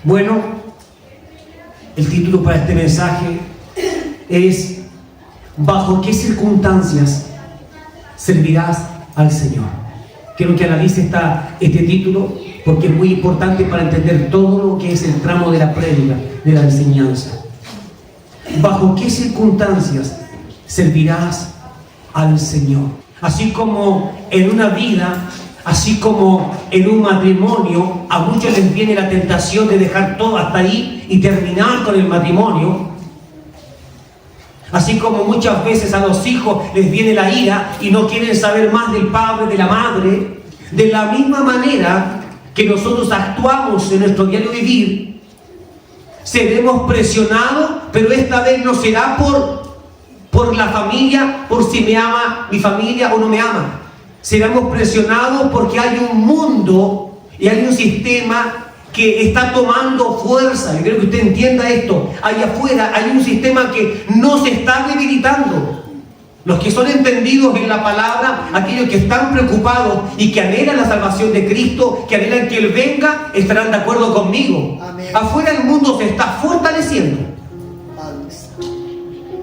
Bueno, el título para este mensaje es ¿bajo qué circunstancias servirás al Señor? Quiero que analice este título porque es muy importante para entender todo lo que es el tramo de la prédica, de la enseñanza. ¿Bajo qué circunstancias servirás al Señor? Así como en una vida, así como en un matrimonio, a muchos les viene la tentación de dejar todo hasta ahí y terminar con el matrimonio. Así como muchas veces a los hijos les viene la ira y no quieren saber más del padre, de la madre. De la misma manera que nosotros actuamos en nuestro diario vivir, seremos presionados, pero esta vez no será por la familia, por si me ama mi familia o no me ama. Seremos presionados porque hay un mundo y hay un sistema que está tomando fuerza. Yo quiero que usted entienda esto. Allá afuera hay un sistema que no se está debilitando. Los que son entendidos en la palabra, aquellos que están preocupados y que anhelan la salvación de Cristo, que anhelan que Él venga, estarán de acuerdo conmigo. Amén. Afuera el mundo se está fortaleciendo.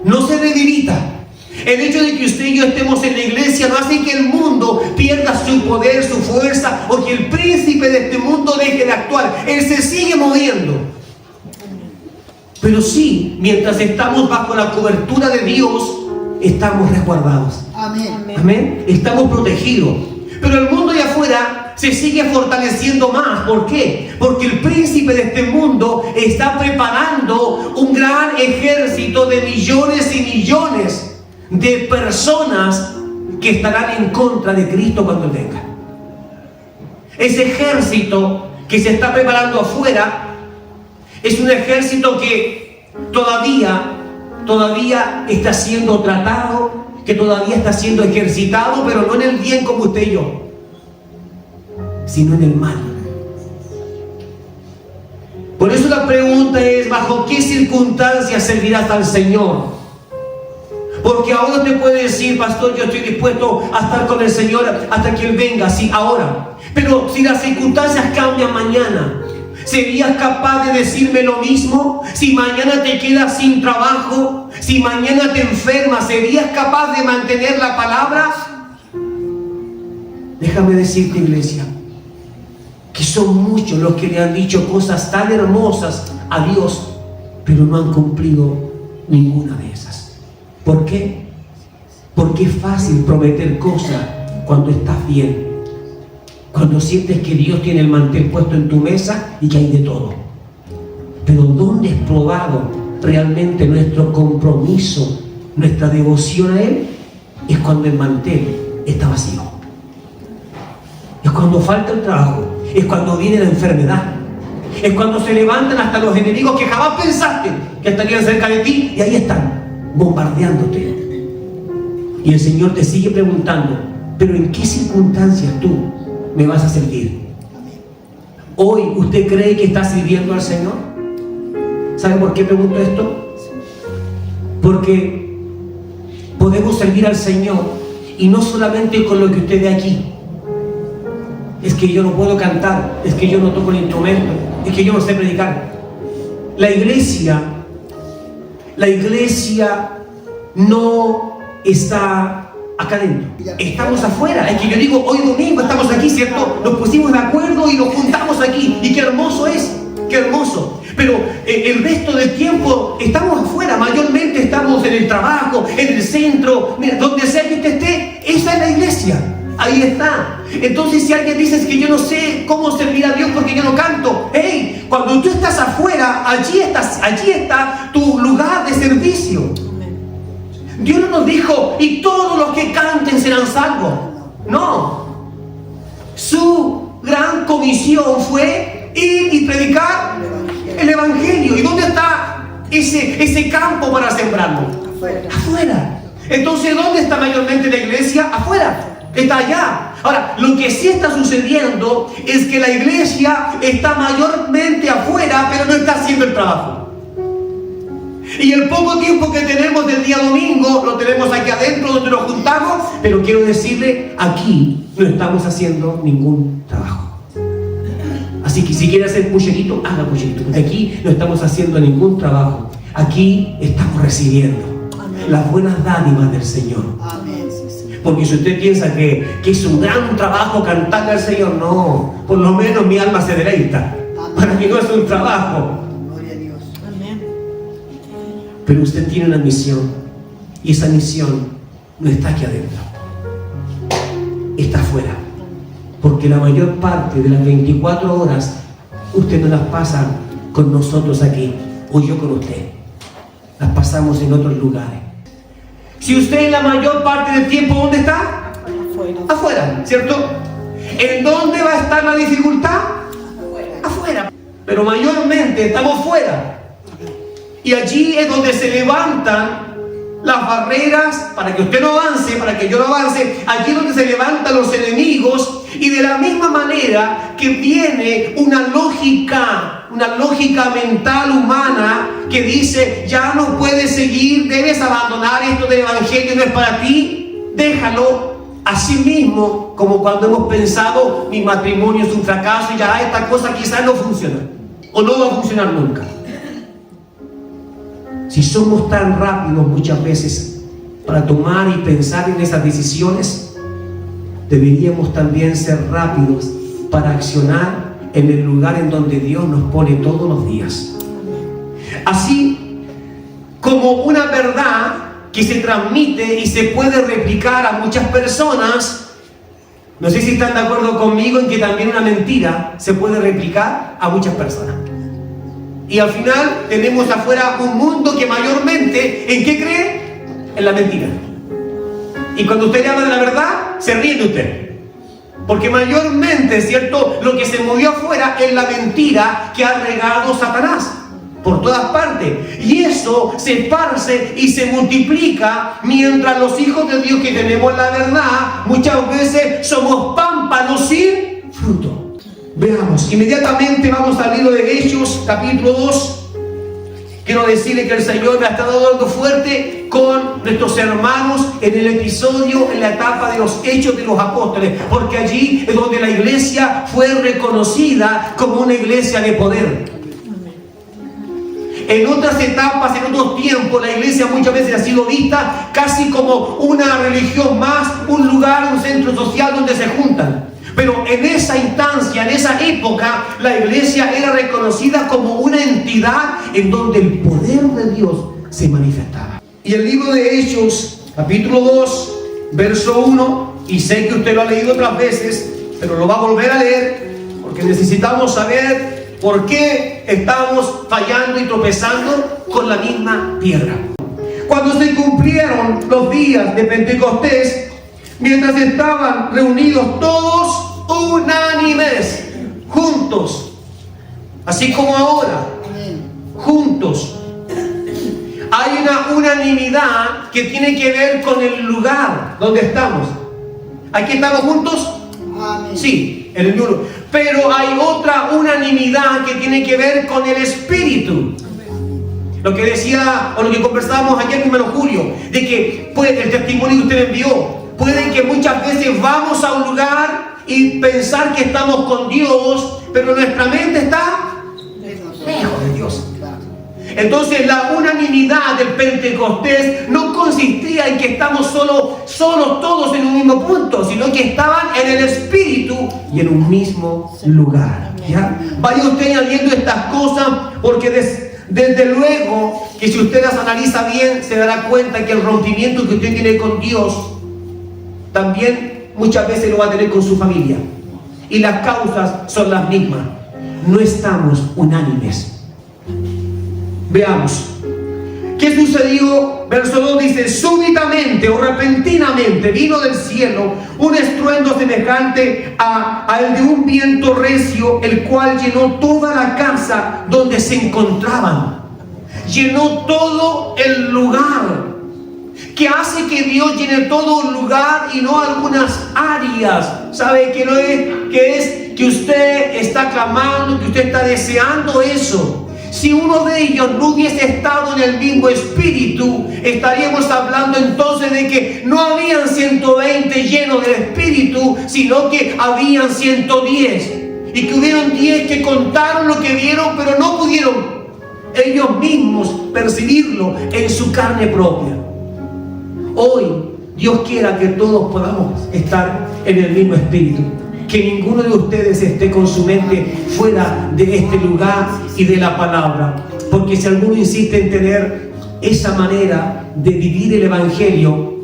No se debilita. El hecho de que usted y yo estemos en la iglesia no hace que el mundo pierda su poder, su fuerza, o que el príncipe de este mundo deje de actuar. Él se sigue moviendo. Pero sí, mientras estamos bajo la cobertura de Dios, estamos resguardados. Amén. Amén. Estamos protegidos. Pero el mundo de afuera se sigue fortaleciendo más. ¿Por qué? Porque el príncipe de este mundo está preparando un gran ejército de millones y millones de personas que estarán en contra de Cristo cuando Él venga. Ese ejército que se está preparando afuera es un ejército que todavía está siendo tratado, que todavía está siendo ejercitado, pero no en el bien como usted y yo, sino en el mal. Por eso la pregunta es: ¿bajo qué circunstancias servirás al Señor? Porque ahora te puede decir: pastor, yo estoy dispuesto a estar con el Señor hasta que Él venga. Sí, ahora. Pero si las circunstancias cambian mañana, ¿serías capaz de decirme lo mismo? Si mañana te quedas sin trabajo, si mañana te enfermas, ¿serías capaz de mantener la palabra? Déjame decirte, iglesia, que son muchos los que le han dicho cosas tan hermosas a Dios, pero no han cumplido ninguna de esas. ¿Por qué? Porque es fácil prometer cosas cuando estás bien, cuando sientes que Dios tiene el mantel puesto en tu mesa y que hay de todo. Pero ¿dónde es probado realmente nuestro compromiso, nuestra devoción a Él? Es cuando el mantel está vacío. Es cuando falta el trabajo. Es cuando viene la enfermedad. Es cuando se levantan hasta los enemigos que jamás pensaste que estarían cerca de ti, y ahí están, bombardeándote. Y el Señor te sigue preguntando: ¿pero en qué circunstancias tú me vas a servir? Hoy, ¿usted cree que está sirviendo al Señor? ¿Sabe por qué pregunto esto? Porque podemos servir al Señor y no solamente con lo que usted ve aquí. Es que yo no puedo cantar, es que yo no toco el instrumento, es que yo no sé predicar. La iglesia no está acá adentro. Estamos afuera. Es que yo digo, hoy domingo estamos aquí, ¿cierto? Nos pusimos de acuerdo y nos juntamos aquí. Y qué hermoso es, qué hermoso. Pero el resto del tiempo estamos afuera. Mayormente estamos en el trabajo, en el centro. Mira, donde sea que usted esté, esa es la iglesia. Ahí está. Entonces, si alguien dice que yo no sé cómo servir a Dios porque yo no canto, hey, cuando tú estás afuera, allí está tu lugar de servicio. Dios no nos dijo: y todos los que canten serán salvos. No. Su gran comisión fue ir y predicar el Evangelio. ¿Y dónde está ese campo para sembrarlo? Afuera. Entonces, ¿dónde está mayormente la iglesia? Afuera. Está allá. Ahora, lo que sí está sucediendo es que la iglesia está mayormente afuera, pero no está haciendo el trabajo. Y el poco tiempo que tenemos del día domingo lo tenemos aquí adentro donde nos juntamos, pero quiero decirle, aquí no estamos haciendo ningún trabajo. Así que si quiere hacer pucherito, haga pucherito, porque aquí no estamos haciendo ningún trabajo. Aquí estamos recibiendo las buenas dádivas del Señor. Porque si usted piensa que es un gran trabajo cantarle al Señor, no, por lo menos mi alma se deleita. Para mí no es un trabajo. Pero usted tiene una misión, y esa misión no está aquí adentro, está afuera. Porque la mayor parte de las 24 horas usted no las pasa con nosotros aquí, o yo con usted. Las pasamos en otros lugares. Si usted en la mayor parte del tiempo, ¿dónde está? Afuera, ¿cierto? ¿En dónde va a estar la dificultad? Afuera. Pero mayormente estamos fuera. Y allí es donde se levantan las barreras para que usted no avance, para que yo no avance. Allí es donde se levantan los enemigos. Y de la misma manera que viene una lógica mental humana que dice, ya no puedes seguir, debes abandonar esto del evangelio, no es para ti, déjalo. Así mismo, como cuando hemos pensado, mi matrimonio es un fracaso y ya esta cosa quizás no funciona, o no va a funcionar nunca. Si somos tan rápidos muchas veces para tomar y pensar en esas decisiones, deberíamos también ser rápidos para accionar en el lugar en donde Dios nos pone todos los días. Así como una verdad que se transmite y se puede replicar a muchas personas, no sé si están de acuerdo conmigo en que también una mentira se puede replicar a muchas personas. Y al final tenemos afuera un mundo que mayormente, ¿en qué cree? En la mentira. Y cuando usted le habla de la verdad, se ríe de usted. Porque mayormente, ¿cierto?, lo que se movió afuera es la mentira que ha regado Satanás por todas partes. Y eso se esparce y se multiplica mientras los hijos de Dios que tenemos la verdad, muchas veces somos pámpanos sin fruto. Veamos, inmediatamente vamos al libro de Hechos, capítulo 2. Quiero decirle que el Señor me ha estado dando fuerte con nuestros hermanos en el episodio, en la etapa de los Hechos de los Apóstoles, porque allí es donde la iglesia fue reconocida como una iglesia de poder. En otras etapas, en otros tiempos, la iglesia muchas veces ha sido vista casi como una religión más, un lugar, un centro social donde se juntan. Pero en esa instancia, en esa época, la iglesia era reconocida como una entidad en donde el poder de Dios se manifestaba. Y el libro de Hechos, capítulo 2, verso 1, y sé que usted lo ha leído otras veces, pero lo va a volver a leer, porque necesitamos saber por qué estamos fallando y tropezando con la misma piedra. Cuando se cumplieron los días de Pentecostés, mientras estaban reunidos todos unánimes, juntos, así como ahora, juntos, hay una unanimidad que tiene que ver con el lugar donde estamos. ¿Aquí estamos juntos? Sí, en el mismo. Pero hay otra unanimidad que tiene que ver con el Espíritu. Lo que decía, o lo que conversábamos ayer, mi hermano Julio, de que puede, el testimonio que usted envió, puede que muchas veces vamos a un lugar y pensar que estamos con Dios, pero nuestra mente está lejos de Dios. Entonces la unanimidad del Pentecostés no consistía en que estamos solos todos en un mismo punto, sino que estaban en el Espíritu y en un mismo lugar. ¿Ya? Vaya usted añadiendo estas cosas, porque desde luego que si usted las analiza bien, se dará cuenta que el rompimiento que usted tiene con Dios también muchas veces lo va a tener con su familia. Y las causas son las mismas. No estamos unánimes. Veamos. ¿Qué sucedió? Verso 2 dice: súbitamente o repentinamente vino del cielo un estruendo semejante al de un viento recio, el cual llenó toda la casa donde se encontraban. Llenó todo el lugar. ¿Qué hace que Dios llene todo un lugar y no algunas áreas? ¿Sabe qué no es? Que es que usted está clamando, que usted está deseando eso. Si uno de ellos no hubiese estado en el mismo espíritu, estaríamos hablando entonces de que no habían 120 llenos del espíritu, sino que habían 110. y que hubieron 10 que contaron lo que vieron, pero no pudieron ellos mismos percibirlo en su carne propia. Hoy Dios quiera que todos podamos estar en el mismo espíritu, que ninguno de ustedes esté con su mente fuera de este lugar y de la palabra, porque si alguno insiste en tener esa manera de vivir el evangelio,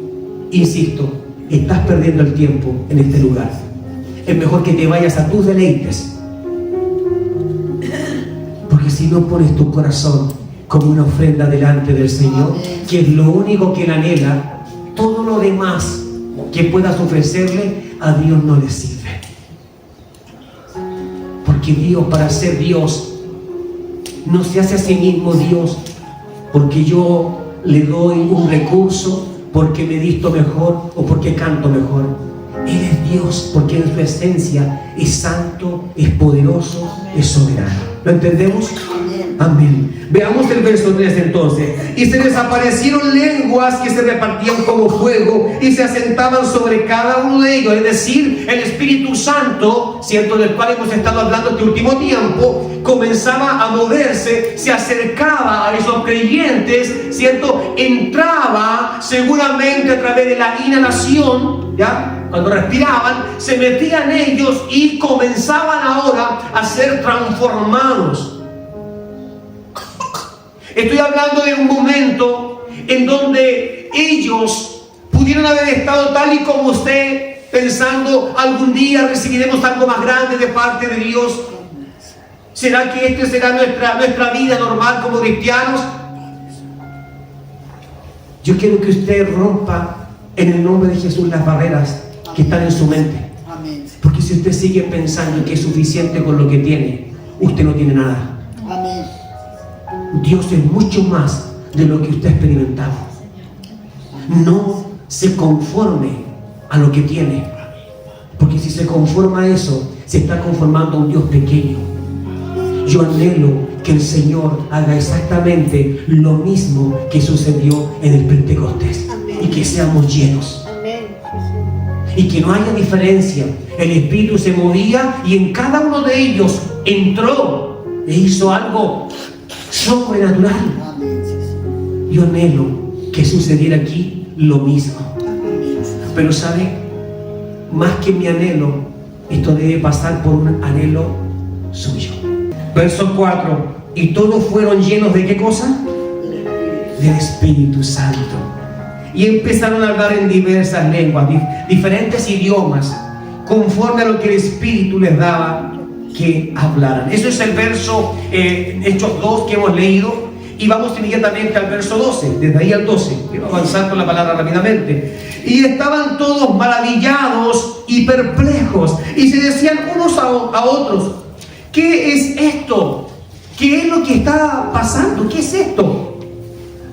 insisto, estás perdiendo el tiempo en este lugar. Es mejor que te vayas a tus deleites, porque si no pones tu corazón como una ofrenda delante del Señor, que es lo único que Él anhela, todo lo demás que puedas ofrecerle a Dios no le sirve. Porque Dios, para ser Dios, no se hace a sí mismo Dios porque yo le doy un recurso, porque me visto mejor o porque canto mejor. Él es Dios porque en su esencia es santo, es poderoso, es soberano. ¿Lo entendemos? Amén. Veamos el verso 3 entonces. Y se les aparecieron lenguas que se repartían como fuego y se asentaban sobre cada uno de ellos. Es decir, el Espíritu Santo, cierto, del cual hemos estado hablando este último tiempo, comenzaba a moverse, se acercaba a esos creyentes, cierto, entraba seguramente a través de la inhalación, ¿ya? Cuando respiraban, se metían ellos y comenzaban ahora a ser transformados. Estoy hablando de un momento en donde ellos pudieron haber estado tal y como usted, pensando, algún día recibiremos algo más grande de parte de Dios. ¿Será que esta será nuestra vida normal como cristianos? Yo quiero que usted rompa en el nombre de Jesús las barreras que están en su mente. Porque si usted sigue pensando que es suficiente con lo que tiene, usted no tiene nada. Dios es mucho más de lo que usted ha experimentado. No se conforme a lo que tiene, porque si se conforma a eso, se está conformando a un Dios pequeño. Yo anhelo que el Señor haga exactamente lo mismo que sucedió en el Pentecostés. Amén. Y que seamos llenos. Amén. Y que no haya diferencia. El Espíritu se movía y en cada uno de ellos entró e hizo algo sobrenatural. Yo anhelo que sucediera aquí lo mismo. Pero ¿sabe? Más que mi anhelo, esto debe pasar por un anhelo suyo. Verso 4. Y todos fueron llenos de ¿qué cosa? Del Espíritu Santo. Y empezaron a hablar en diversas lenguas, diferentes idiomas, conforme a lo que el Espíritu les daba que hablaran. Eso es el verso Hechos 2 que hemos leído. Y vamos inmediatamente al verso 12, desde ahí al 12. Quiero avanzar con la palabra rápidamente. Y estaban todos maravillados y perplejos, y se decían unos a otros: ¿qué es esto? ¿Qué es lo que está pasando? ¿Qué es esto?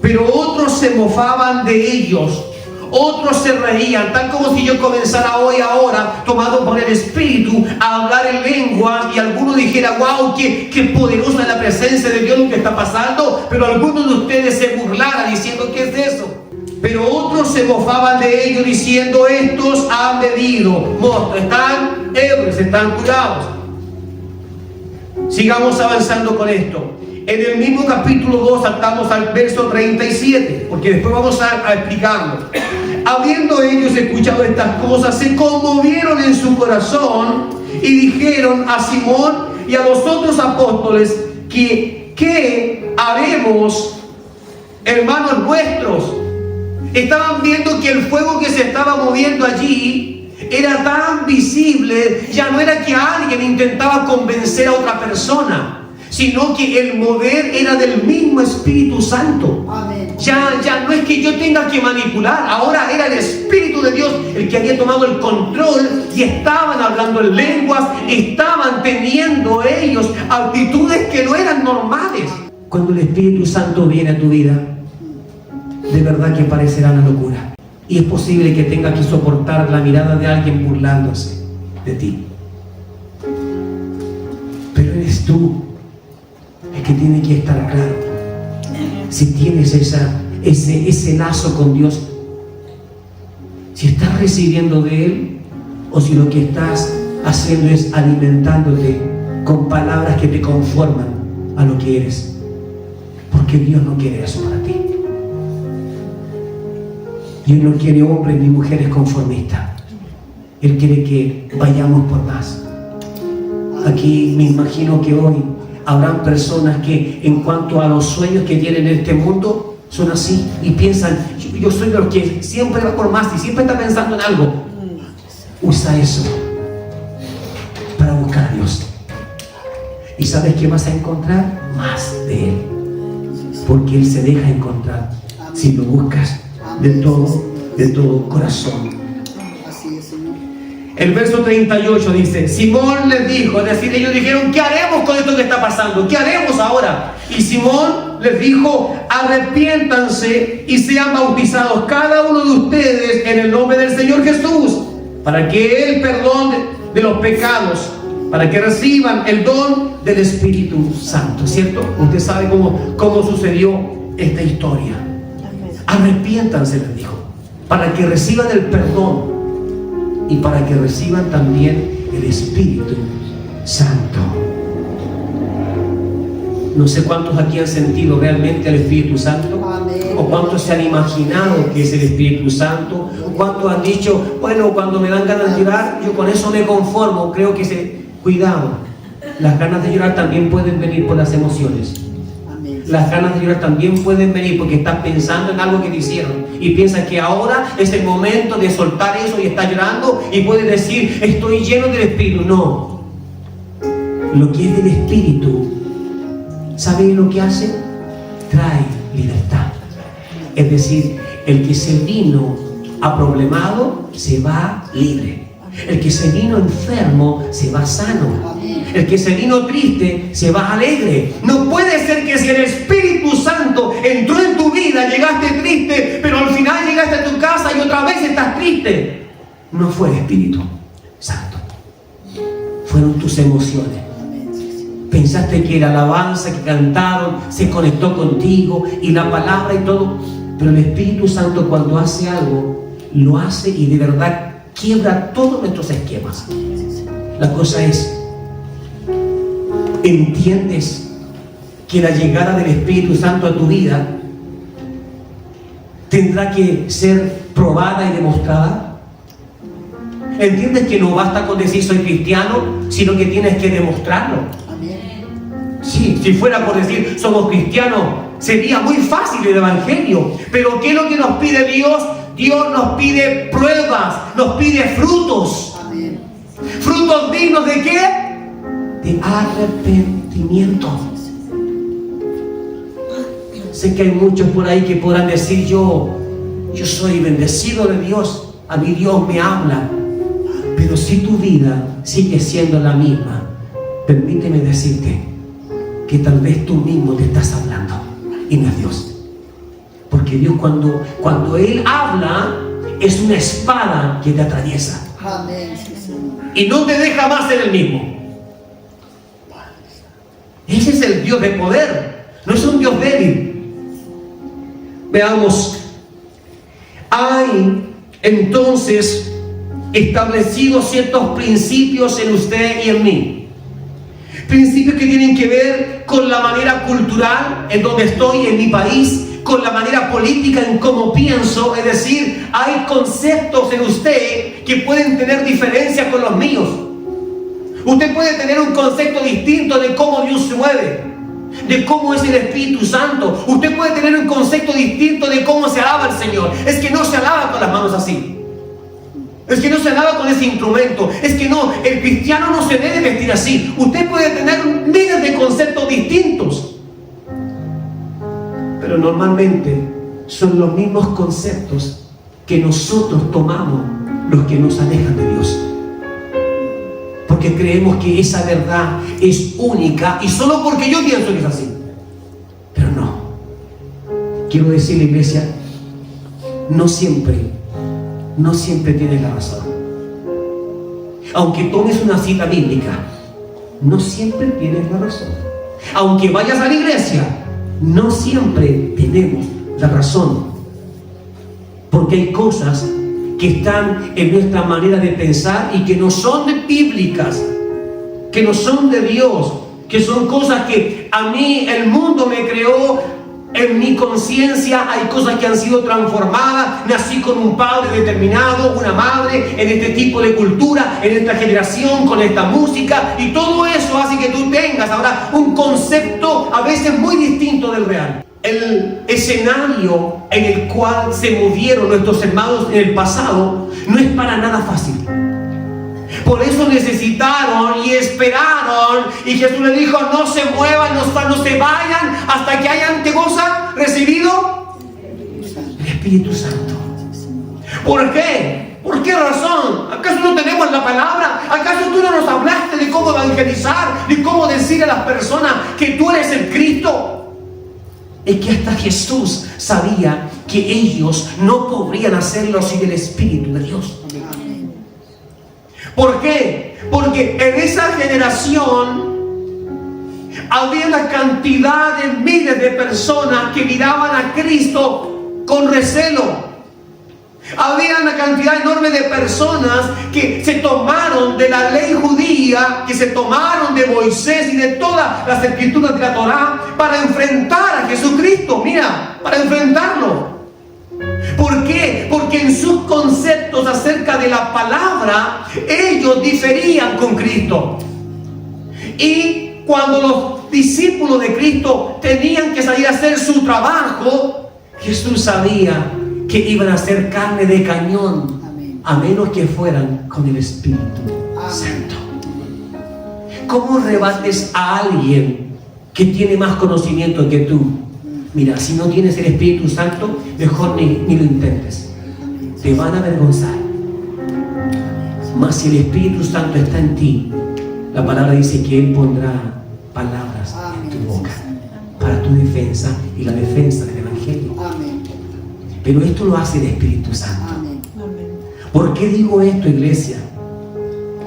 Pero otros se mofaban de ellos, otros se reían, tal como si yo comenzara hoy ahora, tomado por el Espíritu, a hablar en lenguas, y alguno dijera: wow, qué poderosa es la presencia de Dios lo que está pasando, pero algunos de ustedes se burlaran diciendo: ¿qué es eso? Pero otros se mofaban de ellos diciendo: estos han bebido mosto, están ebrios, están curados. Sigamos avanzando con esto. En el mismo capítulo 2 saltamos al verso 37, porque después vamos a explicarlo. Habiendo ellos escuchado estas cosas, se conmovieron en su corazón y dijeron a Simón y a los otros apóstoles: ¿qué haremos, hermanos nuestros? Estaban viendo que el fuego que se estaba moviendo allí era tan visible. Ya no era que alguien intentaba convencer a otra persona, sino que el mover era del mismo Espíritu Santo. Amén. Ya no es que yo tenga que manipular, ahora era el Espíritu de Dios el que había tomado el control, y estaban hablando en lenguas, estaban teniendo ellos actitudes que no eran normales. Cuando el Espíritu Santo viene a tu vida, de verdad que parecerá una locura, y es posible que tengas que soportar la mirada de alguien burlándose de ti, pero eres tú el que tiene que estar claro si tienes ese lazo con Dios, si estás recibiendo de Él o si lo que estás haciendo es alimentándote con palabras que te conforman a lo que eres, porque Dios no quiere eso para ti. Dios no quiere hombres ni mujeres conformistas. Él quiere que vayamos por más. Aquí me imagino que hoy habrán personas que en cuanto a los sueños que tienen en este mundo son así y piensan, yo soy de los que siempre va por más y siempre está pensando en algo. Usa eso para buscar a Dios. ¿Y sabes qué vas a encontrar? Más de Él. Porque Él se deja encontrar si lo buscas de todo corazón. El verso 38 dice, Simón les dijo, es decir, ellos dijeron, ¿qué haremos con esto que está pasando? ¿Qué haremos ahora? Y Simón les dijo, arrepiéntanse y sean bautizados cada uno de ustedes en el nombre del Señor Jesús, para que Él perdone de los pecados, para que reciban el don del Espíritu Santo, ¿cierto? Usted sabe cómo sucedió esta historia. Arrepiéntanse, les dijo, para que reciban el perdón y para que reciban también el Espíritu Santo. No sé cuántos aquí han sentido realmente el Espíritu Santo. Amén. O cuántos se han imaginado que es el Espíritu Santo. O cuántos han dicho, bueno, cuando me dan ganas de llorar, yo con eso me conformo. Creo que cuidado, las ganas de llorar también pueden venir por las emociones. Las ganas de llorar también pueden venir porque estás pensando en algo que te hicieron y piensas que ahora es el momento de soltar eso y estás llorando y puedes decir, estoy lleno del Espíritu. No, lo que es del Espíritu, ¿sabe lo que hace? Trae libertad. Es decir, el que se vino aproblemado se va libre. El que se vino enfermo se va sano. El que se vino triste se va alegre. No puede ser que si el Espíritu Santo entró en tu vida, llegaste triste, pero al final llegaste a tu casa y otra vez estás triste. No fue el Espíritu Santo, fueron tus emociones. Pensaste que la alabanza que cantaron se conectó contigo y la palabra y todo, pero el Espíritu Santo cuando hace algo, lo hace y de verdad quiebra todos nuestros esquemas. La cosa es, ¿entiendes que la llegada del Espíritu Santo a tu vida tendrá que ser probada y demostrada? ¿Entiendes que no basta con decir soy cristiano, sino que tienes que demostrarlo? Sí, si fuera por decir somos cristianos, sería muy fácil el evangelio. Pero ¿qué es lo que nos pide Dios? Dios nos pide pruebas, nos pide frutos. Amén. ¿Frutos dignos de qué? De arrepentimiento. Sé que hay muchos por ahí que podrán decir yo soy bendecido de Dios, a mí Dios me habla. Pero si tu vida sigue siendo la misma, permíteme decirte que tal vez tú mismo te estás hablando y no es Dios. Porque Dios cuando Él habla es una espada que te atraviesa. Amén. Y no te deja más ser el mismo. Ese es el Dios de poder, no es un Dios débil. Veamos, hay entonces establecidos ciertos principios en usted y en mí. Principios que tienen que ver con la manera cultural en donde estoy, en mi país, con la manera política en cómo pienso. Es decir, hay conceptos en usted que pueden tener diferencias con los míos. Usted puede tener un concepto distinto de cómo Dios se mueve, de cómo es el Espíritu Santo. Usted puede tener un concepto distinto de cómo se alaba el Señor. Es que no se alaba con las manos así. Es que no se alaba con ese instrumento. Es que no, el cristiano no se debe vestir así. Usted puede tener miles de conceptos distintos, pero normalmente son los mismos conceptos que nosotros tomamos los que nos alejan de Dios. Porque creemos que esa verdad es única y solo porque yo pienso que es así. Pero no. Quiero decirle, iglesia, no siempre tienes la razón. Aunque tomes una cita bíblica, no siempre tienes la razón. Aunque vayas a la iglesia, no siempre tenemos la razón. Porque hay cosas que están en nuestra manera de pensar y que no son bíblicas, que no son de Dios, que son cosas que a mí el mundo me creó. En mi conciencia hay cosas que han sido transformadas. Nací con un padre determinado, una madre, en este tipo de cultura, en esta generación, con esta música, y todo eso hace que tú tengas ahora un concepto a veces muy distinto del real. El escenario en el cual se movieron nuestros hermanos en el pasado no es para nada fácil. Por eso necesitaron y esperaron, y Jesús le dijo: no se muevan, no se vayan hasta que hayan, ¿qué cosa? Recibido el Espíritu Santo. ¿Por qué? ¿Por qué razón? ¿Acaso no tenemos la palabra? ¿Acaso tú no nos hablaste de cómo evangelizar, de cómo decir a las personas que tú eres el Cristo? Es que hasta Jesús sabía que ellos no podrían hacerlo sin el Espíritu de Dios. ¿Por qué? Porque en esa generación había una cantidad de miles de personas que miraban a Cristo con recelo. Había una cantidad enorme de personas que se tomaron de la ley judía, que se tomaron de Moisés y de todas las escrituras de la Torá para enfrentar a Jesucristo. Mira, para enfrentarlo. ¿Por qué? Porque en sus conceptos acerca de la palabra, ellos diferían con Cristo. Y cuando los discípulos de Cristo tenían que salir a hacer su trabajo, Jesús sabía que iban a ser carne de cañón. Amén. A menos que fueran con el Espíritu Santo. ¿Cómo rebates a alguien que tiene más conocimiento que tú? Mira, si no tienes el Espíritu Santo, mejor ni lo intentes. Te van a avergonzar. Mas si el Espíritu Santo está en ti, la palabra dice que Él pondrá palabras en tu boca para tu defensa y la defensa del Evangelio. Pero esto lo hace el Espíritu Santo. ¿Por qué digo esto, iglesia?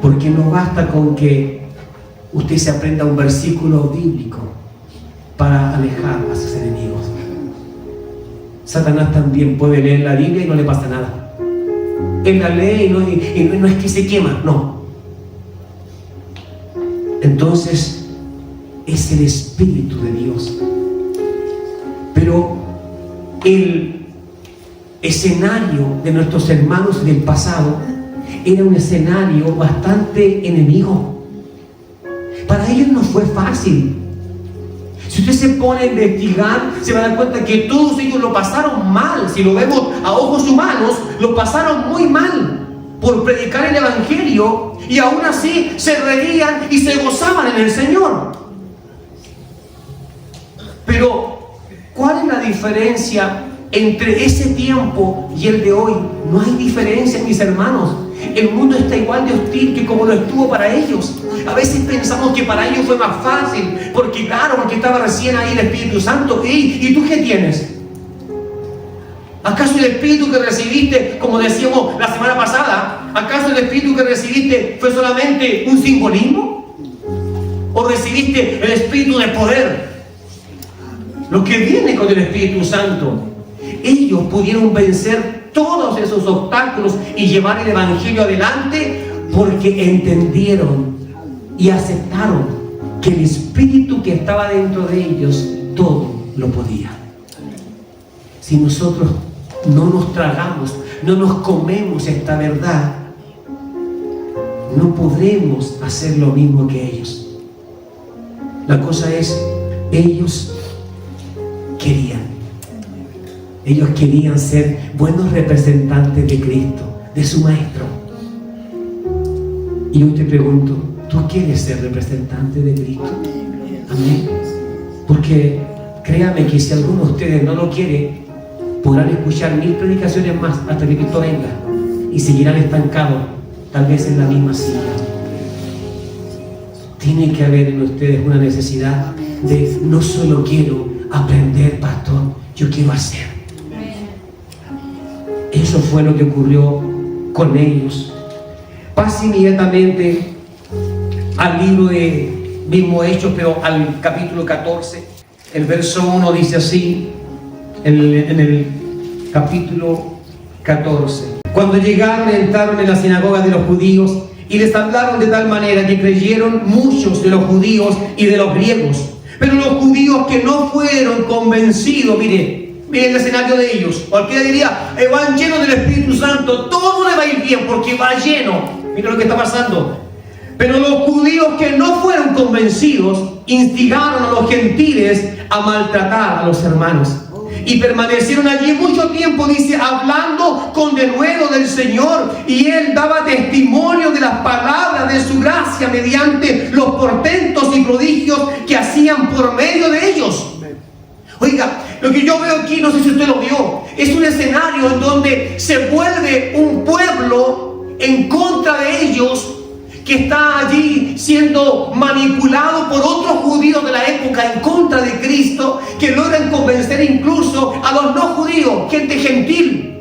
Porque no basta con que usted se aprenda un versículo bíblico para alejar a sus enemigos. Satanás también puede leer la Biblia y no le pasa nada. Él la lee y no es que se quema, no. Entonces es el Espíritu de Dios. Pero el escenario de nuestros hermanos del pasado era un escenario bastante enemigo. Para ellos no fue fácil. Si usted se pone a investigar, se va a dar cuenta que todos ellos lo pasaron mal. Si lo vemos a ojos humanos, lo pasaron muy mal por predicar el Evangelio, y aún así se reían y se gozaban en el Señor. Pero, ¿cuál es la diferencia entre ese tiempo y el de hoy? No hay diferencia, mis hermanos. El mundo está igual de hostil que como lo estuvo para ellos. A veces pensamos que para ellos fue más fácil, porque estaba recién ahí el Espíritu Santo. ¿Y tú qué tienes? ¿Acaso el Espíritu que recibiste, como decíamos la semana pasada, acaso el Espíritu que recibiste fue solamente un simbolismo? ¿O recibiste el Espíritu de poder? Lo que viene con el Espíritu Santo. Ellos pudieron vencer todos esos obstáculos y llevar el Evangelio adelante porque entendieron y aceptaron que el Espíritu que estaba dentro de ellos todo lo podía. Si nosotros no nos tragamos, no nos comemos esta verdad, no podremos hacer lo mismo que ellos. La cosa es, ellos querían ser buenos representantes de Cristo, de su Maestro. Y yo te pregunto, ¿tú quieres ser representante de Cristo? Amén. Porque créame que si alguno de ustedes no lo quiere, podrán escuchar 1000 predicaciones más hasta que Cristo venga y seguirán estancados, tal vez en la misma silla. Tiene que haber en ustedes una necesidad de: no solo quiero aprender, pastor, yo quiero hacer. Eso fue lo que ocurrió con ellos. Pase inmediatamente al libro de mismo Hechos, pero al capítulo 14. El verso 1 dice así, en el capítulo 14. Cuando llegaron, entraron en la sinagoga de los judíos y les hablaron de tal manera que creyeron muchos de los judíos y de los griegos. Pero los judíos que no fueron convencidos, mire el escenario de ellos. Cualquiera diría, van llenos del Espíritu Santo, todo le va a ir bien porque va lleno. Mira lo que está pasando. Pero los judíos que no fueron convencidos instigaron a los gentiles a maltratar a los hermanos. Y permanecieron allí mucho tiempo, dice, hablando con denuedo del Señor. Y Él daba testimonio de las palabras de su gracia mediante los portentos y prodigios que hacían por medio de ellos. Oiga, lo que yo veo aquí, no sé si usted lo vio, es un escenario en donde se vuelve un pueblo en contra de ellos, que está allí siendo manipulado por otros judíos de la época en contra de Cristo, que logran convencer incluso a los no judíos, gente gentil.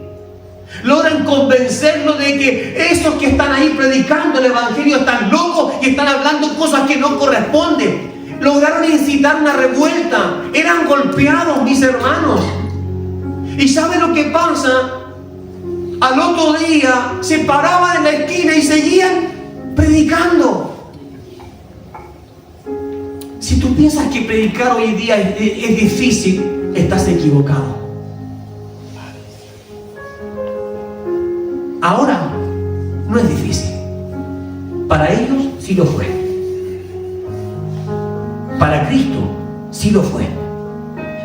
Logran convencerlos de que esos que están ahí predicando el evangelio están locos y están hablando cosas que no corresponden. Lograron incitar una revuelta, eran golpeados, mis hermanos. ¿Y sabe lo que pasa? Al otro día se paraban en la esquina y seguían predicando. Si tú piensas que predicar hoy día es difícil, estás equivocado. Ahora no es difícil. Para ellos sí lo fue. Para Cristo sí lo fue.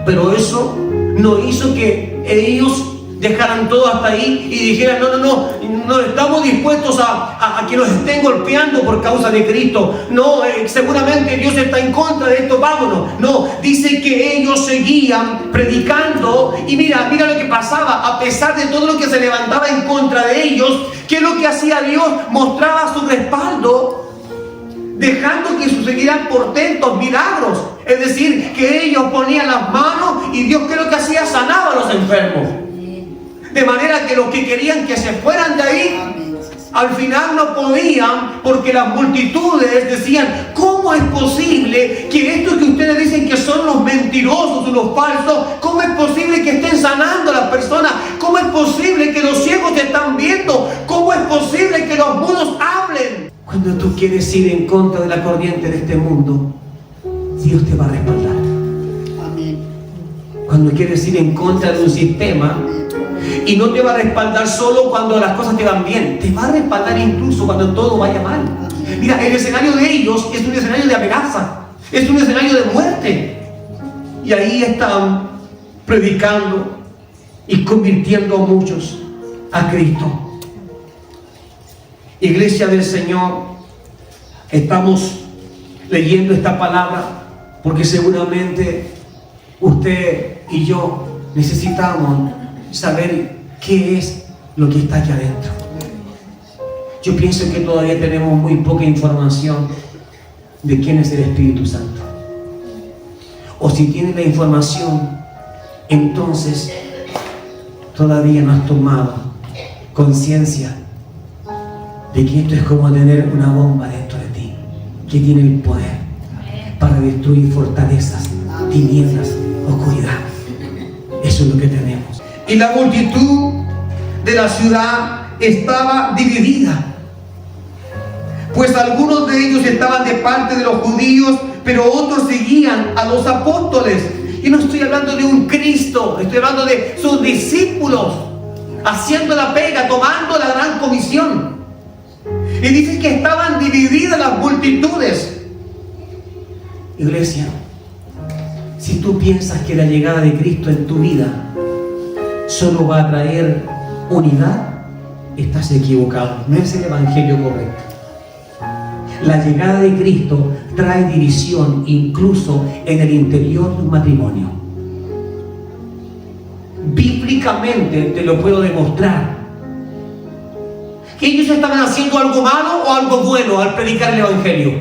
Pero eso no hizo que ellos dejaran todo hasta ahí y dijeran, no estamos dispuestos a que nos estén golpeando por causa de Cristo. No, seguramente Dios está en contra de esto, vámonos. No, dice que ellos seguían predicando y mira lo que pasaba. A pesar de todo lo que se levantaba en contra de ellos, ¿qué es lo que hacía Dios? Mostraba su respaldo, dejando que sucedieran portentos, milagros. Es decir, que ellos ponían las manos y Dios, ¿qué es lo que hacía? Sanaba a los enfermos. De manera que los que querían que se fueran de ahí, al final no podían, porque las multitudes decían, ¿cómo es posible que estos que ustedes dicen que son los mentirosos o los falsos, cómo es posible que estén sanando a las personas? ¿Cómo es posible que los ciegos te están viendo? ¿Cómo es posible que los mudos hablen? Cuando tú quieres ir en contra de la corriente de este mundo, Dios te va a respaldar. Amén. Cuando quieres ir en contra de un sistema, y no te va a respaldar solo cuando las cosas te van bien, te va a respaldar incluso cuando todo vaya mal. Mira, el escenario de ellos es un escenario de amenaza, es un escenario de muerte. Y ahí están predicando y convirtiendo a muchos a Cristo. Iglesia del Señor, estamos leyendo esta palabra porque seguramente usted y yo necesitamos saber qué es lo que está aquí adentro. Yo pienso que todavía tenemos muy poca información de quién es el Espíritu Santo. O si tienes la información, entonces todavía no has tomado conciencia de que esto es como tener una bomba dentro de ti, que tiene el poder para destruir fortalezas, tinieblas, oscuridad. Eso es lo que tenemos. Y la multitud de la ciudad estaba dividida, pues algunos de ellos estaban de parte de los judíos, pero otros seguían a los apóstoles. Y no estoy hablando de un Cristo, estoy hablando de sus discípulos, haciendo la pega, tomando la gran comisión. Y dice que estaban divididas las multitudes. Iglesia, si tú piensas que la llegada de Cristo en tu vida solo va a traer unidad, estás equivocado. No es el evangelio correcto. La llegada de Cristo trae división incluso en el interior de un matrimonio. Bíblicamente te lo puedo demostrar. Que ellos estaban haciendo algo malo o algo bueno al predicar el evangelio.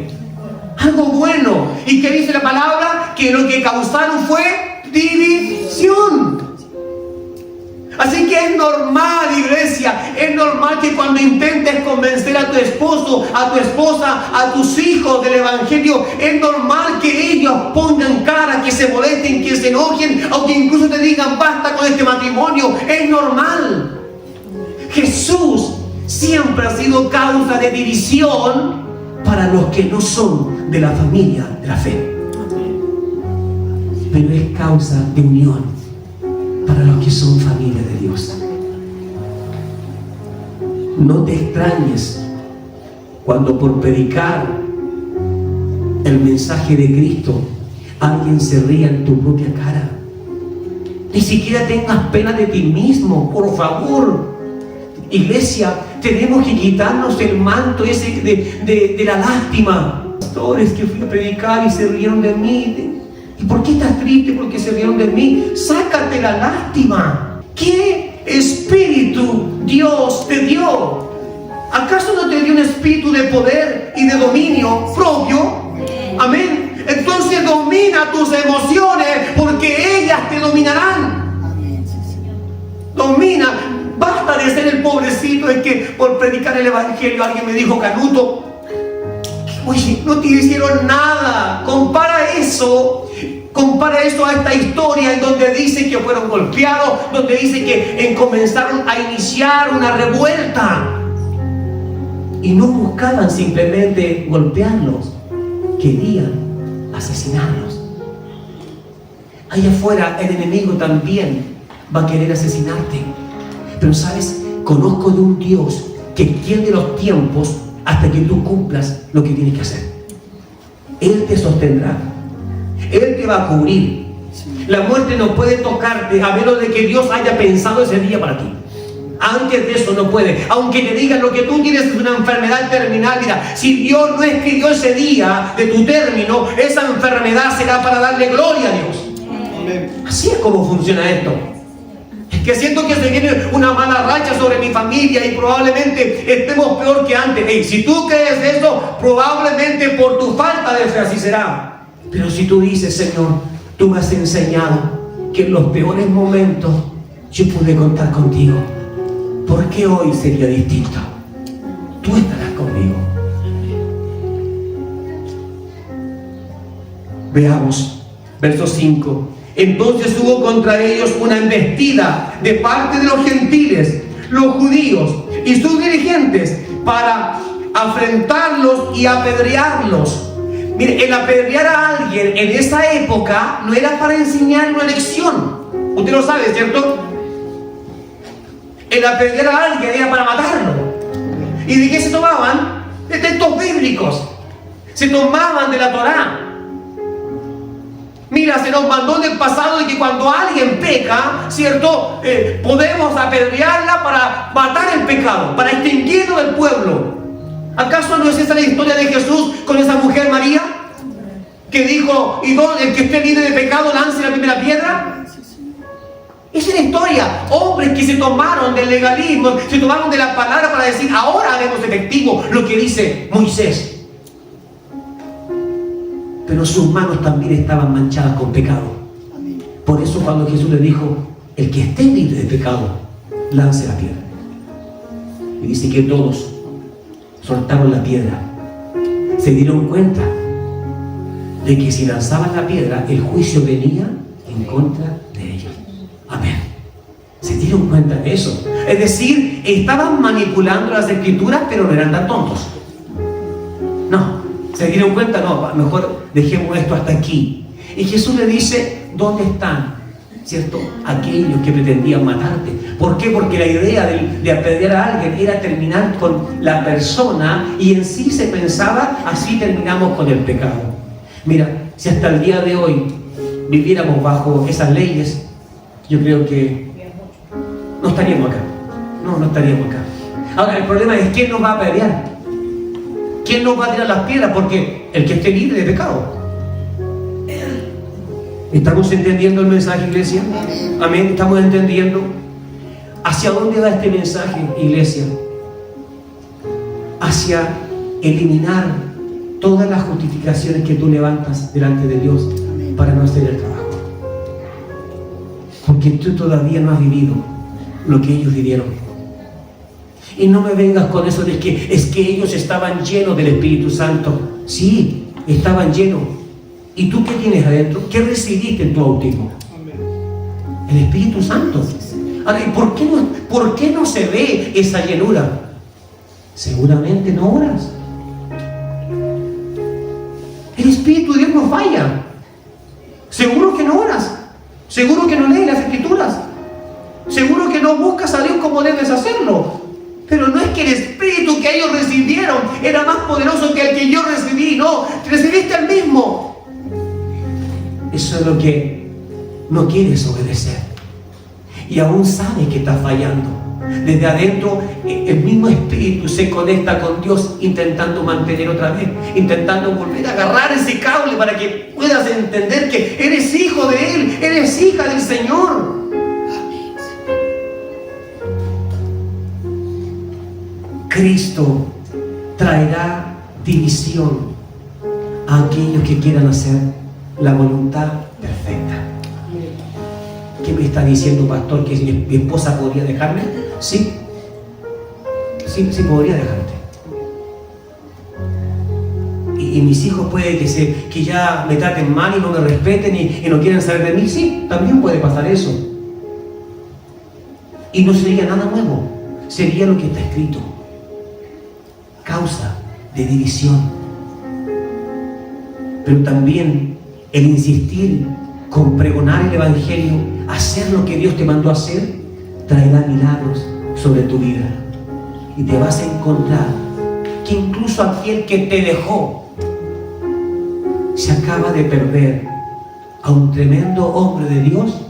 Algo bueno. ¿Y qué dice la palabra? Que lo que causaron fue división. Así que es normal, iglesia, es normal que cuando intentes convencer a tu esposo, a tu esposa, a tus hijos del evangelio, es normal que ellos pongan cara, que se molesten, que se enojen, o que incluso te digan basta con este matrimonio. Es normal. Jesús siempre ha sido causa de división para los que no son de la familia de la fe. Pero es causa de unión para los que son familia de Dios. No te extrañes cuando por predicar el mensaje de Cristo alguien se ría en tu propia cara. Ni siquiera tengas pena de ti mismo, por favor. Iglesia, tenemos que quitarnos el manto ese de la lástima. Pastores que fui a predicar y se rieron de mí. ¿Y por qué estás triste? Porque se rieron de mí. Sácate la lástima. ¿Qué espíritu Dios te dio? ¿Acaso no te dio un espíritu de poder y de dominio propio? Amén. Entonces domina tus emociones, porque ellas te dominarán. Domina. Basta de ser el pobrecito en que por predicar el evangelio alguien me dijo: Canuto, oye, no te hicieron nada. Compara eso a esta historia en donde dice que fueron golpeados, donde dice que comenzaron a iniciar una revuelta y no buscaban simplemente golpearlos, querían asesinarlos. Allá afuera el enemigo también va a querer asesinarte. Pero sabes, conozco de un Dios que extiende los tiempos hasta que tú cumplas lo que tienes que hacer. Él te sostendrá. Él te va a cubrir. La muerte no puede tocarte a menos de que Dios haya pensado ese día para ti. Antes de eso no puede. Aunque te digan lo que tú tienes es una enfermedad terminal, mira, si Dios no escribió ese día de tu término, esa enfermedad será para darle gloria a Dios. Así es como funciona esto. Es que siento que se viene una mala racha sobre mi familia y probablemente estemos peor que antes. Hey, si tú crees eso, probablemente por tu falta de fe así será. Pero si tú dices: Señor, tú me has enseñado que en los peores momentos yo pude contar contigo, ¿por qué hoy sería distinto? Tú estarás conmigo. Veamos, verso 5. Entonces hubo contra ellos una embestida de parte de los gentiles, los judíos y sus dirigentes, para afrentarlos y apedrearlos. Mire, el apedrear a alguien en esa época no era para enseñar una lección. Usted lo sabe, ¿cierto? El apedrear a alguien era para matarlo. ¿Y de qué se tomaban? De textos bíblicos. Se tomaban de la Torá. Mira, se nos mandó en el pasado de que cuando alguien peca, ¿cierto? Podemos apedrearla para matar el pecado, para extinguirlo del pueblo. ¿Acaso no es esa la historia de Jesús con esa mujer María? Que dijo: ¿y el que esté libre de pecado lance la primera piedra? Esa es la historia. Hombres que se tomaron del legalismo, se tomaron de la palabra para decir: ahora haremos efectivo lo que dice Moisés. Pero sus manos también estaban manchadas con pecado. Por eso cuando Jesús le dijo: el que esté libre de pecado, lance la piedra. Y dice que todos soltaron la piedra. Se dieron cuenta de que si lanzaban la piedra, el juicio venía en contra de ellos. Amén. Se dieron cuenta de eso. Es decir, estaban manipulando las escrituras, pero no eran tan tontos. No. Se dieron cuenta: no, mejor dejemos esto hasta aquí. Y Jesús le dice: ¿dónde están, cierto, aquellos que pretendían matarte? ¿Por qué? Porque la idea de apedrear a alguien era terminar con la persona, y en sí se pensaba: así terminamos con el pecado. Mira, si hasta el día de hoy viviéramos bajo esas leyes, yo creo que no estaríamos acá. No estaríamos acá. Ahora, el problema es: ¿quién nos va a apedrear? ¿Quién nos va a tirar las piedras? Porque el que esté libre de pecado. ¿Estamos entendiendo el mensaje, iglesia? Amén. ¿Estamos entendiendo? ¿Hacia dónde va este mensaje, iglesia? Hacia eliminar todas las justificaciones que tú levantas delante de Dios para no hacer el trabajo. Porque tú todavía no has vivido lo que ellos vivieron. Y no me vengas con eso de que es que ellos estaban llenos del Espíritu Santo. Sí, estaban llenos. ¿Y tú qué tienes adentro? ¿Qué recibiste en tu bautismo? El Espíritu Santo. Ahora, ¿y por qué no se ve esa llenura? Seguramente no oras. El Espíritu de Dios no falla. Seguro que no oras. Seguro que no lees las Escrituras. Seguro que no buscas a Dios como debes hacerlo. Pero no es que el Espíritu que ellos recibieron era más poderoso que el que yo recibí. No, recibiste el mismo. Eso es lo que no quieres obedecer. Y aún sabes que estás fallando. Desde adentro el mismo Espíritu se conecta con Dios, intentando mantener otra vez, intentando volver a agarrar ese cable para que puedas entender que eres hijo de Él, eres hija del Señor. Cristo traerá división a aquellos que quieran hacer la voluntad perfecta. ¿Qué me está diciendo, pastor? ¿Que mi esposa podría dejarme? Sí, podría dejarte. Y mis hijos puede que ya me traten mal y no me respeten y no quieren saber de mí. Sí, también puede pasar eso. Y no sería nada nuevo, sería lo que está escrito. Causa de división. Pero también el insistir con pregonar el Evangelio, hacer lo que Dios te mandó a hacer, traerá milagros sobre tu vida. Y te vas a encontrar que incluso aquel que te dejó se acaba de perder a un tremendo hombre de Dios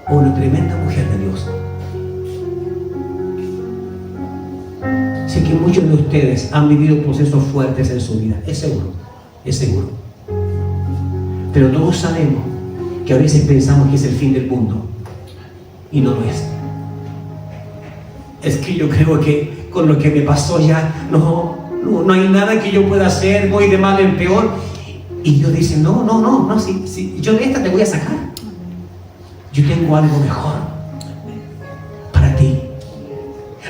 o una tremenda mujer de Dios. Sé que muchos de ustedes han vivido procesos fuertes en su vida, es seguro. Pero todos sabemos que a veces pensamos que es el fin del mundo y no lo es. Es que yo creo que con lo que me pasó ya no hay nada que yo pueda hacer, voy de mal en peor. Y Dios dice, no, si yo de esta te voy a sacar. Yo tengo algo mejor para ti.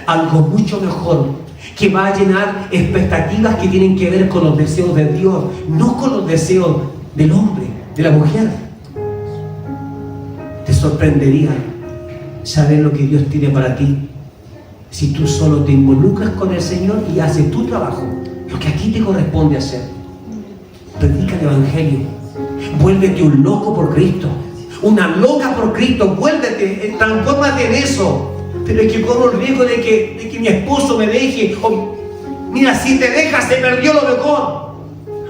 Algo mucho mejor, que va a llenar expectativas que tienen que ver con los deseos de Dios, no con los deseos del hombre, de la mujer. Te sorprendería saber lo que Dios tiene para ti si tú solo te involucras con el Señor y haces tu trabajo, lo que aquí te corresponde hacer. Predica el Evangelio, vuélvete un loco por Cristo, una loca por Cristo, vuélvete, transfórmate en eso. Pero es que corro el riesgo de que mi esposo me deje, o mira, si te deja se perdió lo mejor,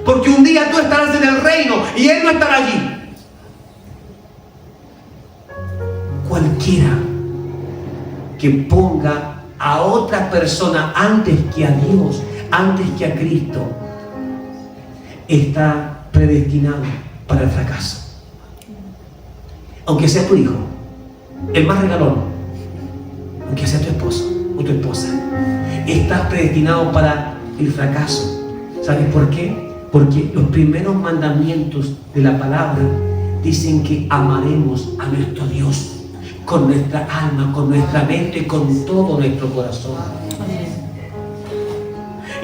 porque un día tú estarás en el reino y Él no estará allí. Cualquiera que ponga a otra persona antes que a Dios, antes que a Cristo, está predestinado para el fracaso. Aunque sea tu hijo, el más regalón, aunque sea tu esposo o tu esposa, estás predestinado para el fracaso. ¿Sabes por qué? Porque los primeros mandamientos de la palabra dicen que amaremos a nuestro Dios con nuestra alma, con nuestra mente, con todo nuestro corazón.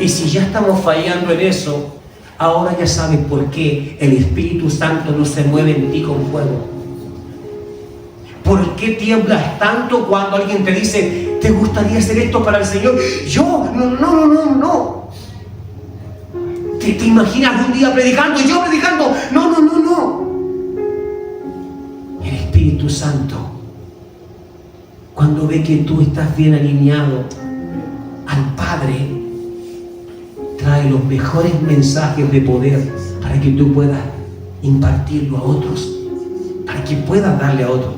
Y si ya estamos fallando en eso, ahora ya sabes por qué el Espíritu Santo no se mueve en ti con fuego. ¿Por qué tiemblas tanto cuando alguien te dice, ¿te gustaría hacer esto para el Señor? Yo, no. ¿Te imaginas un día predicando, yo predicando? No. El Espíritu Santo, cuando ve que tú estás bien alineado al Padre, trae los mejores mensajes de poder para que tú puedas impartirlo a otros, para que puedas darle a otros.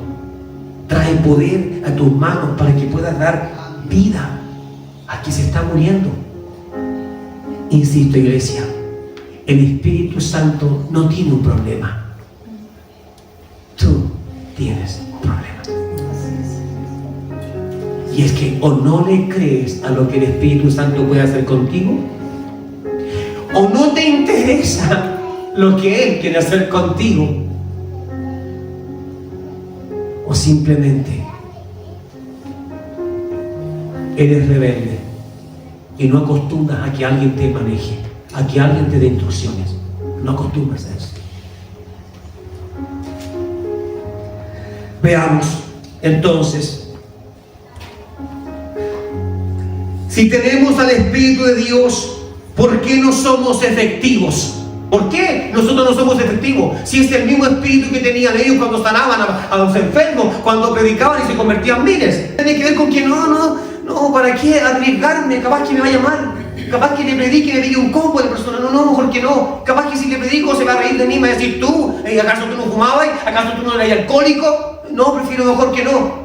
Trae poder a tus manos para que puedas dar vida a quien se está muriendo. Insisto, iglesia, el Espíritu Santo no tiene un problema. Tú tienes un problema. Y es que o no le crees a lo que el Espíritu Santo puede hacer contigo, o no te interesa lo que Él quiere hacer contigo, o simplemente eres rebelde y no acostumbras a que alguien te maneje, a que alguien te dé instrucciones. No acostumbras a eso. Veamos entonces Si tenemos al Espíritu de Dios, ¿por qué no somos efectivos? ¿Por qué nosotros no somos efectivos? Si es el mismo espíritu que tenían ellos cuando sanaban a los enfermos, cuando predicaban y se convertían miles. Tiene que ver con que no, ¿para qué arriesgarme? Capaz que me vaya mal. Capaz que le predique y le diga un combo de personas. No, mejor que no. Capaz que si le predico se va a reír de mí y me va a decir tú, ¿acaso tú no fumabas? ¿Acaso tú no eras alcohólico? No, prefiero mejor que no.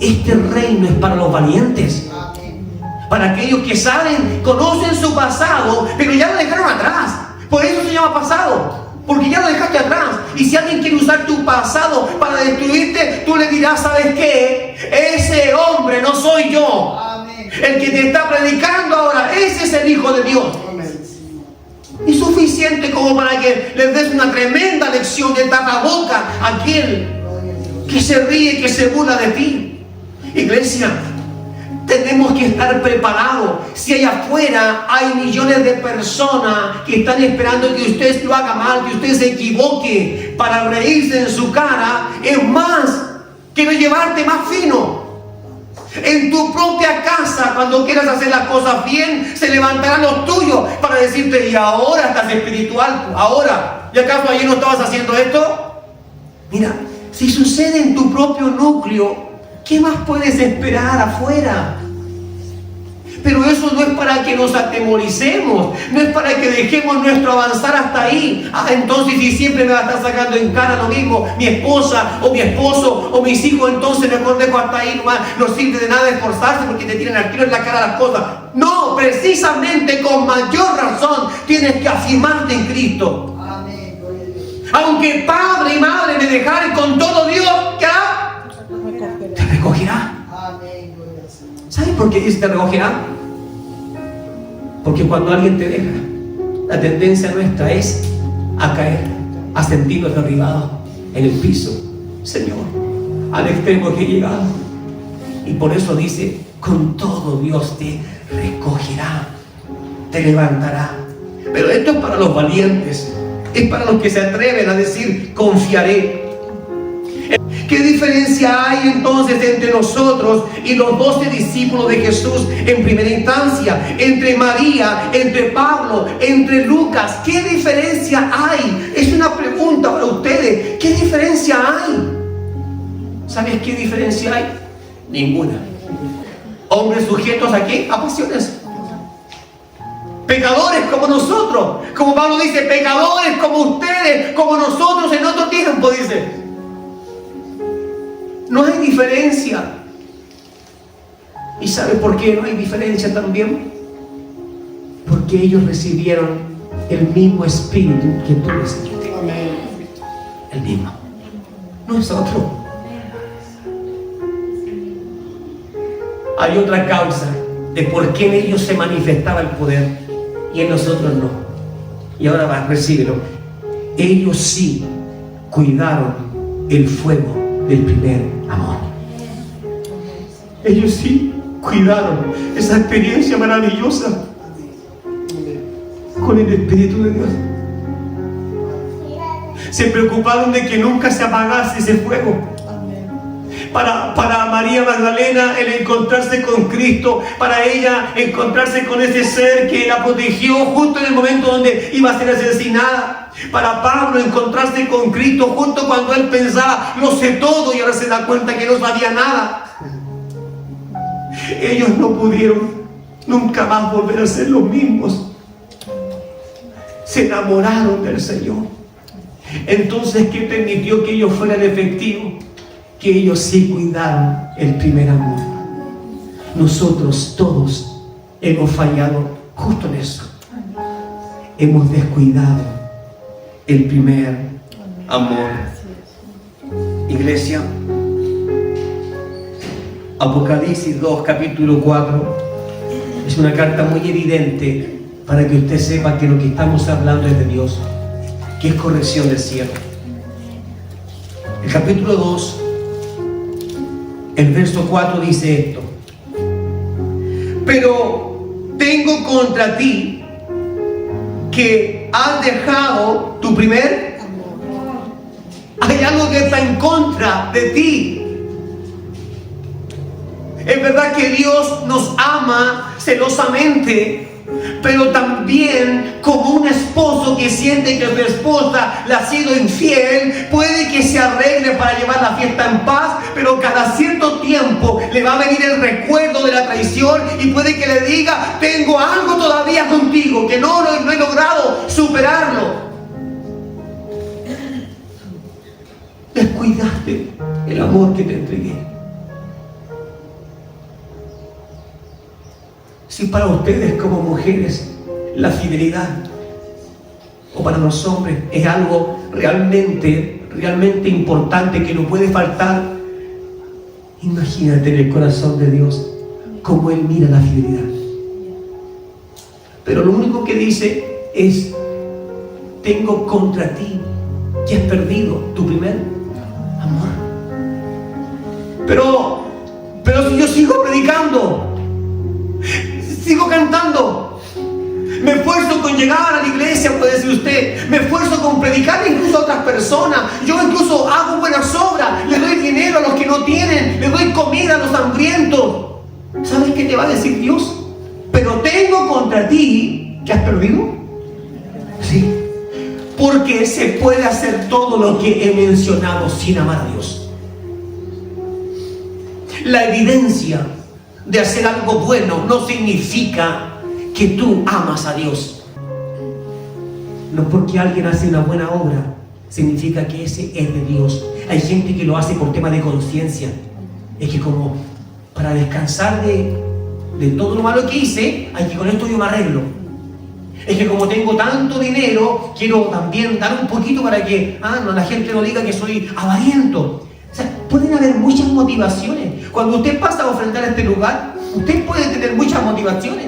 Este reino es para los valientes. Para aquellos que saben, conocen su pasado, pero ya lo dejaron atrás. Por eso se llama pasado, porque ya lo dejaste atrás. Y si alguien quiere usar tu pasado para destruirte, tú le dirás, ¿sabes qué? Ese hombre no soy yo. Amén. El que te está predicando ahora, ese es el Hijo de Dios. Amén. Y suficiente como para que les des una tremenda lección de tapaboca a aquel que se ríe, que se burla de ti. Iglesia, tenemos que estar preparados. Si allá afuera hay millones de personas que están esperando que usted lo haga mal, que usted se equivoque para reírse en su cara, es más, quiero llevarte más fino. En tu propia casa, cuando quieras hacer las cosas bien, se levantarán los tuyos para decirte, y ahora estás espiritual, ahora, ¿y acaso ayer no estabas haciendo esto? Mira, si sucede en tu propio núcleo, ¿qué más puedes esperar afuera? Pero eso no es para que nos atemoricemos, no es para que dejemos nuestro avanzar hasta ahí. Entonces si siempre me va a estar sacando en cara lo mismo mi esposa o mi esposo o mis hijos, entonces mejor dejo hasta ahí nomás. No sirve de nada esforzarse porque te tiran al tiro en la cara las cosas. No, precisamente con mayor razón tienes que afirmarte en Cristo. Amén. Aunque padre y madre me dejaren, con todo Dios, ¿qué hará? Te recogerá. ¿Sabes por qué dice te recogerá? Porque cuando alguien te deja, la tendencia nuestra es a caer, a sentirnos derribados en el piso. Señor, al extremo que he llegado. Y por eso dice, con todo Dios te recogerá, te levantará. Pero esto es para los valientes, es para los que se atreven a decir, confiaré. ¿Qué diferencia hay entonces entre nosotros y los 12 discípulos de Jesús en primera instancia? Entre María, entre Pablo, entre Lucas. ¿Qué diferencia hay? Es una pregunta para ustedes. ¿Qué diferencia hay? ¿Sabes qué diferencia hay? Ninguna. Hombres sujetos ¿a qué? A pasiones. Pecadores como nosotros. Como Pablo dice, pecadores como ustedes, como nosotros en otro tiempo, dice. No hay diferencia. ¿Y sabe por qué no hay diferencia también? Porque ellos recibieron el mismo espíritu que tú recibiste. El mismo. No es otro. Hay otra causa de por qué en ellos se manifestaba el poder y en nosotros no. Y ahora va, recíbelo. Ellos sí cuidaron el fuego del primer amor. Ellos sí cuidaron esa experiencia maravillosa con el Espíritu de Dios. Se preocuparon de que nunca se apagase ese fuego. Para María Magdalena el encontrarse con Cristo, para ella encontrarse con ese ser que la protegió justo en el momento donde iba a ser asesinada. Para Pablo encontrarse con Cristo justo cuando él pensaba, lo sé todo, y ahora se da cuenta que no sabía nada. Ellos no pudieron nunca más volver a ser los mismos. Se enamoraron del Señor. Entonces, ¿qué permitió que ellos fueran efectivos? Que ellos sí cuidaron el primer amor. Nosotros todos hemos fallado justo en eso. Hemos descuidado el primer amor. Iglesia, Apocalipsis 2, capítulo 4, es una carta muy evidente para que usted sepa que lo que estamos hablando es de Dios, que es corrección del cielo. El capítulo 2, el verso 4 dice esto: pero tengo contra ti que has dejado tu primer amor. Hay algo que está en contra de ti. Es verdad que Dios nos ama celosamente, pero también como un esposo que siente que su esposa le ha sido infiel, puede que se arregle para llevar la fiesta en paz, pero cada cierto tiempo le va a venir el recuerdo de la traición y puede que le diga: tengo algo todavía contigo, que no he logrado superarlo. Descuidaste el amor que te entregué. Si para ustedes como mujeres la fidelidad, o para los hombres, es algo realmente importante que no puede faltar, imagínate en el corazón de Dios cómo Él mira la fidelidad. Pero lo único que dice es: tengo contra ti que has perdido tu primer amor. Pero si yo sigo predicando, sigo cantando, me esfuerzo con llegar a la iglesia, puede decir usted, me esfuerzo con predicar incluso a otras personas, yo incluso hago buenas obras, le doy dinero a los que no tienen, le doy comida a los hambrientos. ¿Sabes qué te va a decir Dios? Pero tengo contra ti que has perdido. Sí, porque se puede hacer todo lo que he mencionado sin amar a Dios. La evidencia de hacer algo bueno no significa que tú amas a Dios. No porque alguien hace una buena obra significa que ese es de Dios. Hay gente que lo hace por tema de conciencia. Es que como para descansar de todo lo malo que hice, hay que con esto yo me arreglo. Es que como tengo tanto dinero, quiero también dar un poquito para que la gente no diga que soy avariento. O sea, pueden haber muchas motivaciones. Cuando usted pasa a ofrendar este lugar, usted puede tener muchas motivaciones.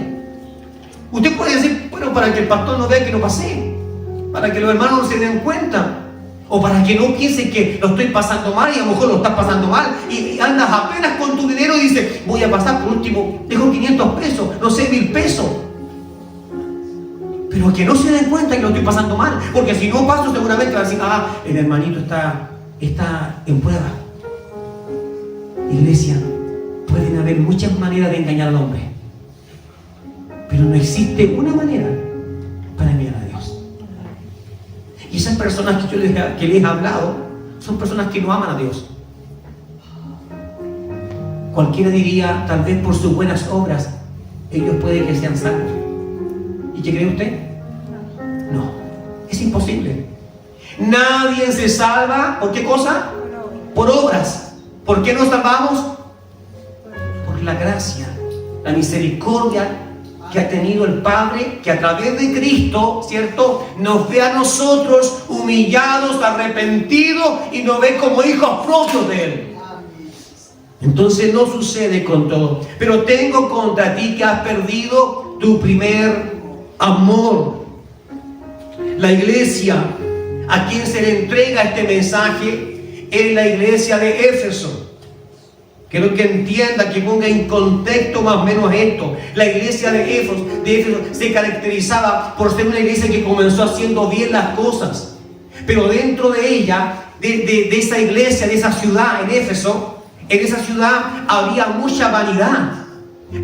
Usted puede decir: bueno, para que el pastor no vea que no pasé, para que los hermanos no se den cuenta, o para que no piensen que lo estoy pasando mal, y a lo mejor lo estás pasando mal, y andas apenas con tu dinero y dices: voy a pasar, por último, dejo 500 pesos, no sé, 1000 pesos. Pero que no se den cuenta que lo estoy pasando mal, porque si no paso seguramente va a decir: el hermanito está en prueba. Iglesia, pueden haber muchas maneras de engañar al hombre, pero no existe una manera para engañar a Dios. Y esas personas que les he hablado son personas que no aman a Dios. Cualquiera diría, tal vez por sus buenas obras, ellos pueden que sean salvos. ¿Y qué cree usted? No, es imposible. Nadie se salva, ¿por qué cosa? Por obras. ¿Por qué nos salvamos? Por la gracia, la misericordia que ha tenido el Padre, que a través de Cristo, ¿cierto?, nos ve a nosotros humillados, arrepentidos, y nos ve como hijos propios de Él. Entonces no sucede con todo. Pero tengo contra ti que has perdido tu primer amor. La iglesia a quien se le entrega este mensaje es la iglesia de Éfeso. Quiero que entienda, que ponga en contexto más o menos esto. La iglesia de Éfeso se caracterizaba por ser una iglesia que comenzó haciendo bien las cosas, pero dentro de ella, de esa iglesia, de esa ciudad en Éfeso, en esa ciudad había mucha vanidad.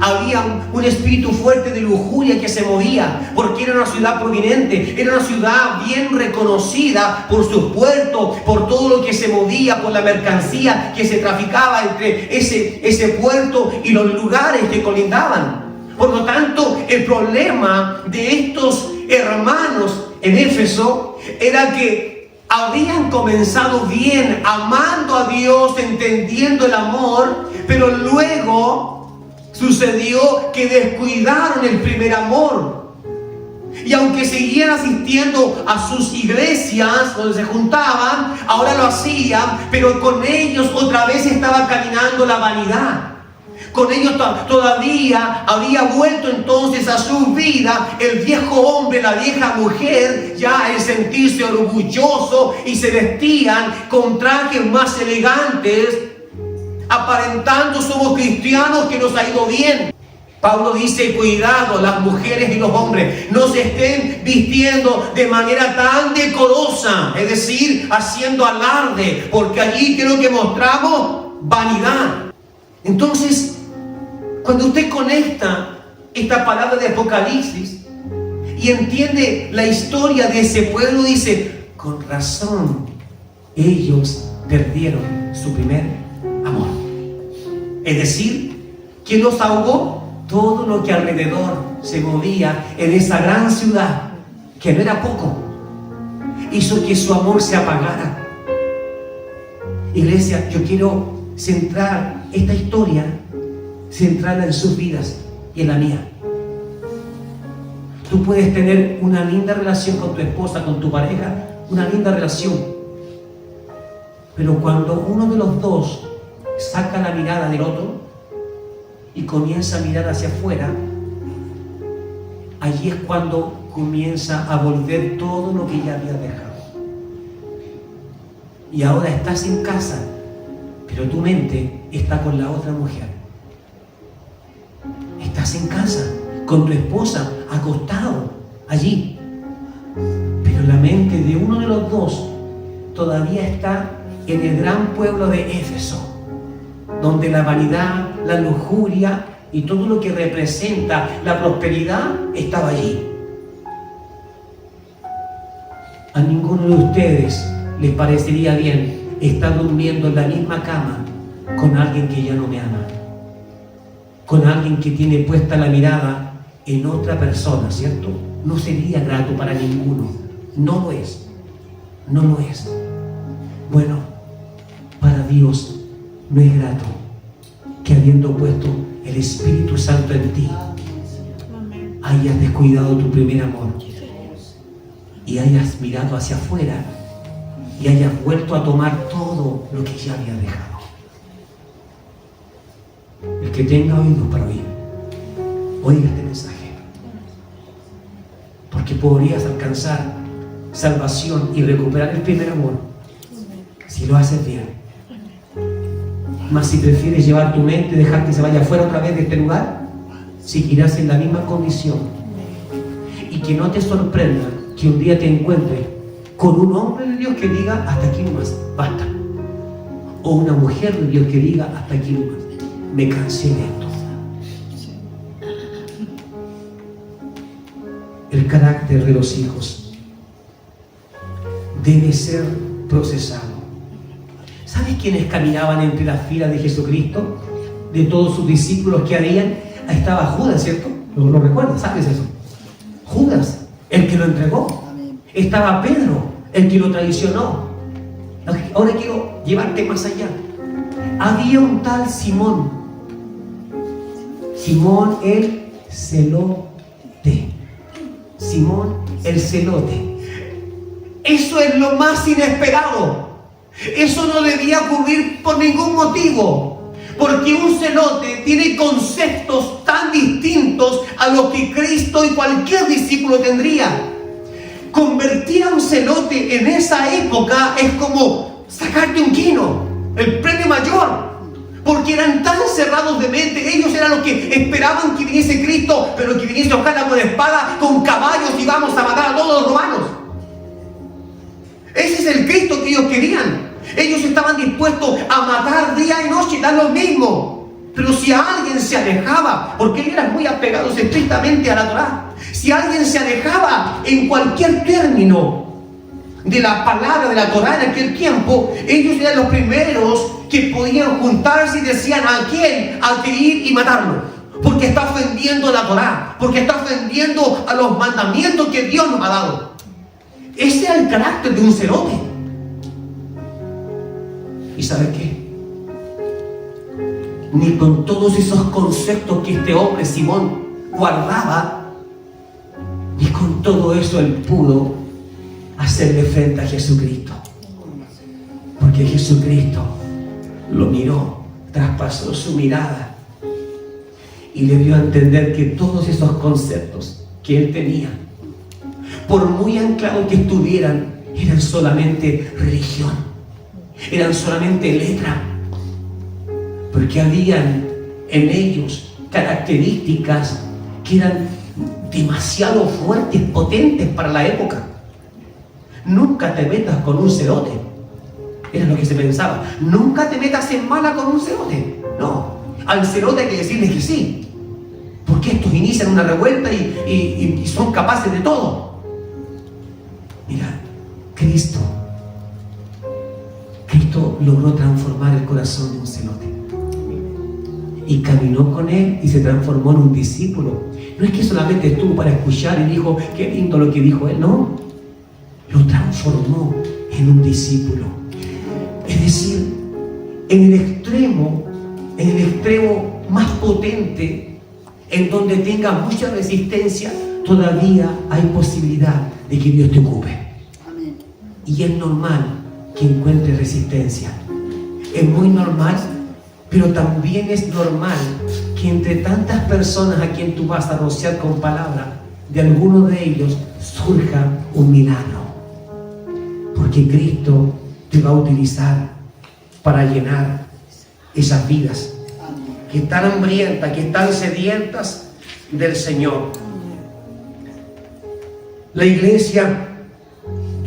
Había un espíritu fuerte de lujuria que se movía, porque era una ciudad prominente, era una ciudad bien reconocida por sus puertos, por todo lo que se movía, por la mercancía que se traficaba entre ese puerto y los lugares que colindaban. Por lo tanto, el problema de estos hermanos en Éfeso era que habían comenzado bien, amando a Dios, entendiendo el amor, pero luego sucedió que descuidaron el primer amor. Y aunque seguían asistiendo a sus iglesias donde se juntaban, ahora lo hacían, pero con ellos otra vez estaba caminando la vanidad. Con ellos todavía había vuelto entonces a su vida el viejo hombre, la vieja mujer, ya el sentirse orgulloso, y se vestían con trajes más elegantes, aparentando somos cristianos, que nos ha ido bien. Pablo dice: cuidado, las mujeres y los hombres no se estén vistiendo de manera tan decorosa, es decir, haciendo alarde, porque allí creo que mostramos vanidad. Entonces, Cuando usted conecta esta palabra de Apocalipsis y entiende la historia de ese pueblo, dice, con razón, ellos perdieron su primer amor. Es decir, ¿quién los ahogó? Todo lo que alrededor se movía en esa gran ciudad, que no era poco, hizo que su amor se apagara. Iglesia, yo quiero centrar esta historia, centrarla en sus vidas y en la mía. Tú puedes tener una linda relación con tu esposa, con tu pareja, una linda relación, pero cuando uno de los dos saca la mirada del otro y comienza a mirar hacia afuera, allí es cuando comienza a volver todo lo que ya había dejado. Y ahora estás en casa, pero tu mente está con la otra mujer. Estás en casa con tu esposa, acostado allí, pero la mente de uno de los dos todavía está en el gran pueblo de Éfeso, donde la vanidad, la lujuria y todo lo que representa la prosperidad estaba allí. A ninguno de ustedes les parecería bien estar durmiendo en la misma cama con alguien que ya no me ama, con alguien que tiene puesta la mirada en otra persona, ¿cierto? No sería grato para ninguno. No lo es. No lo es. Bueno, para Dios no es grato que habiendo puesto el Espíritu Santo en ti, hayas descuidado tu primer amor y hayas mirado hacia afuera y hayas vuelto a tomar todo lo que ya había dejado. El que tenga oídos para oír, oiga este mensaje, porque podrías alcanzar salvación y recuperar el primer amor si lo haces bien. Mas si prefieres llevar tu mente y dejar que se vaya afuera otra vez de este lugar, seguirás en la misma condición. Y que no te sorprenda que un día te encuentres con un hombre de Dios que diga, hasta aquí nomás, basta. O una mujer de Dios que diga, hasta aquí nomás, me cansé de esto. El carácter de los hijos debe ser procesado. ¿Sabes quiénes caminaban entre las filas de Jesucristo? De todos sus discípulos que habían, ahí estaba Judas, ¿cierto? ¿Lo recuerdas? ¿Sabes eso? Judas, el que lo entregó. Estaba Pedro, el que lo traicionó. Ahora quiero llevarte más allá. Había un tal Simón. Simón el celote. Simón el celote. Eso es lo más inesperado. Eso no debía ocurrir por ningún motivo, porque un celote tiene conceptos tan distintos a los que Cristo y cualquier discípulo tendría. Convertir a un celote en esa época es como sacarte un quino, el premio mayor, porque eran tan cerrados de mente. Ellos eran los que esperaban que viniese Cristo, pero que viniese ojalá con espada, con caballos, y vamos a matar a todos los romanos. Ese es el Cristo que ellos querían. Ellos estaban dispuestos a matar día y noche, da lo mismo. Pero si alguien se alejaba, porque ellos eran muy apegados estrictamente a la Torá, si alguien se alejaba en cualquier término de la palabra de la Torá en aquel tiempo, ellos eran los primeros que podían juntarse y decían, ¿a quién? Hay que ir y matarlo, porque está ofendiendo a la Torá, porque está ofendiendo a los mandamientos que Dios nos ha dado. Ese era el carácter de un celote. ¿Y sabes qué? Ni con todos esos conceptos que este hombre Simón guardaba, ni con todo eso él pudo hacerle frente a Jesucristo, porque Jesucristo lo miró, traspasó su mirada y le dio a entender que todos esos conceptos que él tenía, por muy anclados que estuvieran, eran solamente religión, eran solamente letra, porque habían en ellos características que eran demasiado fuertes, potentes para la época. Nunca te metas con un celote, era lo que se pensaba. Nunca te metas en mala con un celote. No, al celote hay que decirle que sí. Porque estos inician una revuelta y son capaces de todo. Mira, Cristo logró transformar el corazón de un celote. Y caminó con él y se transformó en un discípulo. No es que solamente estuvo para escuchar y dijo, qué lindo lo que dijo él. No, lo transformó en un discípulo. Es decir, en el extremo más potente, en donde tenga mucha resistencia, todavía hay posibilidad de que Dios te ocupe. Amén. Y es normal que encuentres resistencia. Es muy normal, pero también es normal que entre tantas personas a quien tú vas a rociar con palabra, de alguno de ellos surja un milagro. Porque Cristo te va a utilizar para llenar esas vidas que están hambrientas, que están sedientas del Señor. La iglesia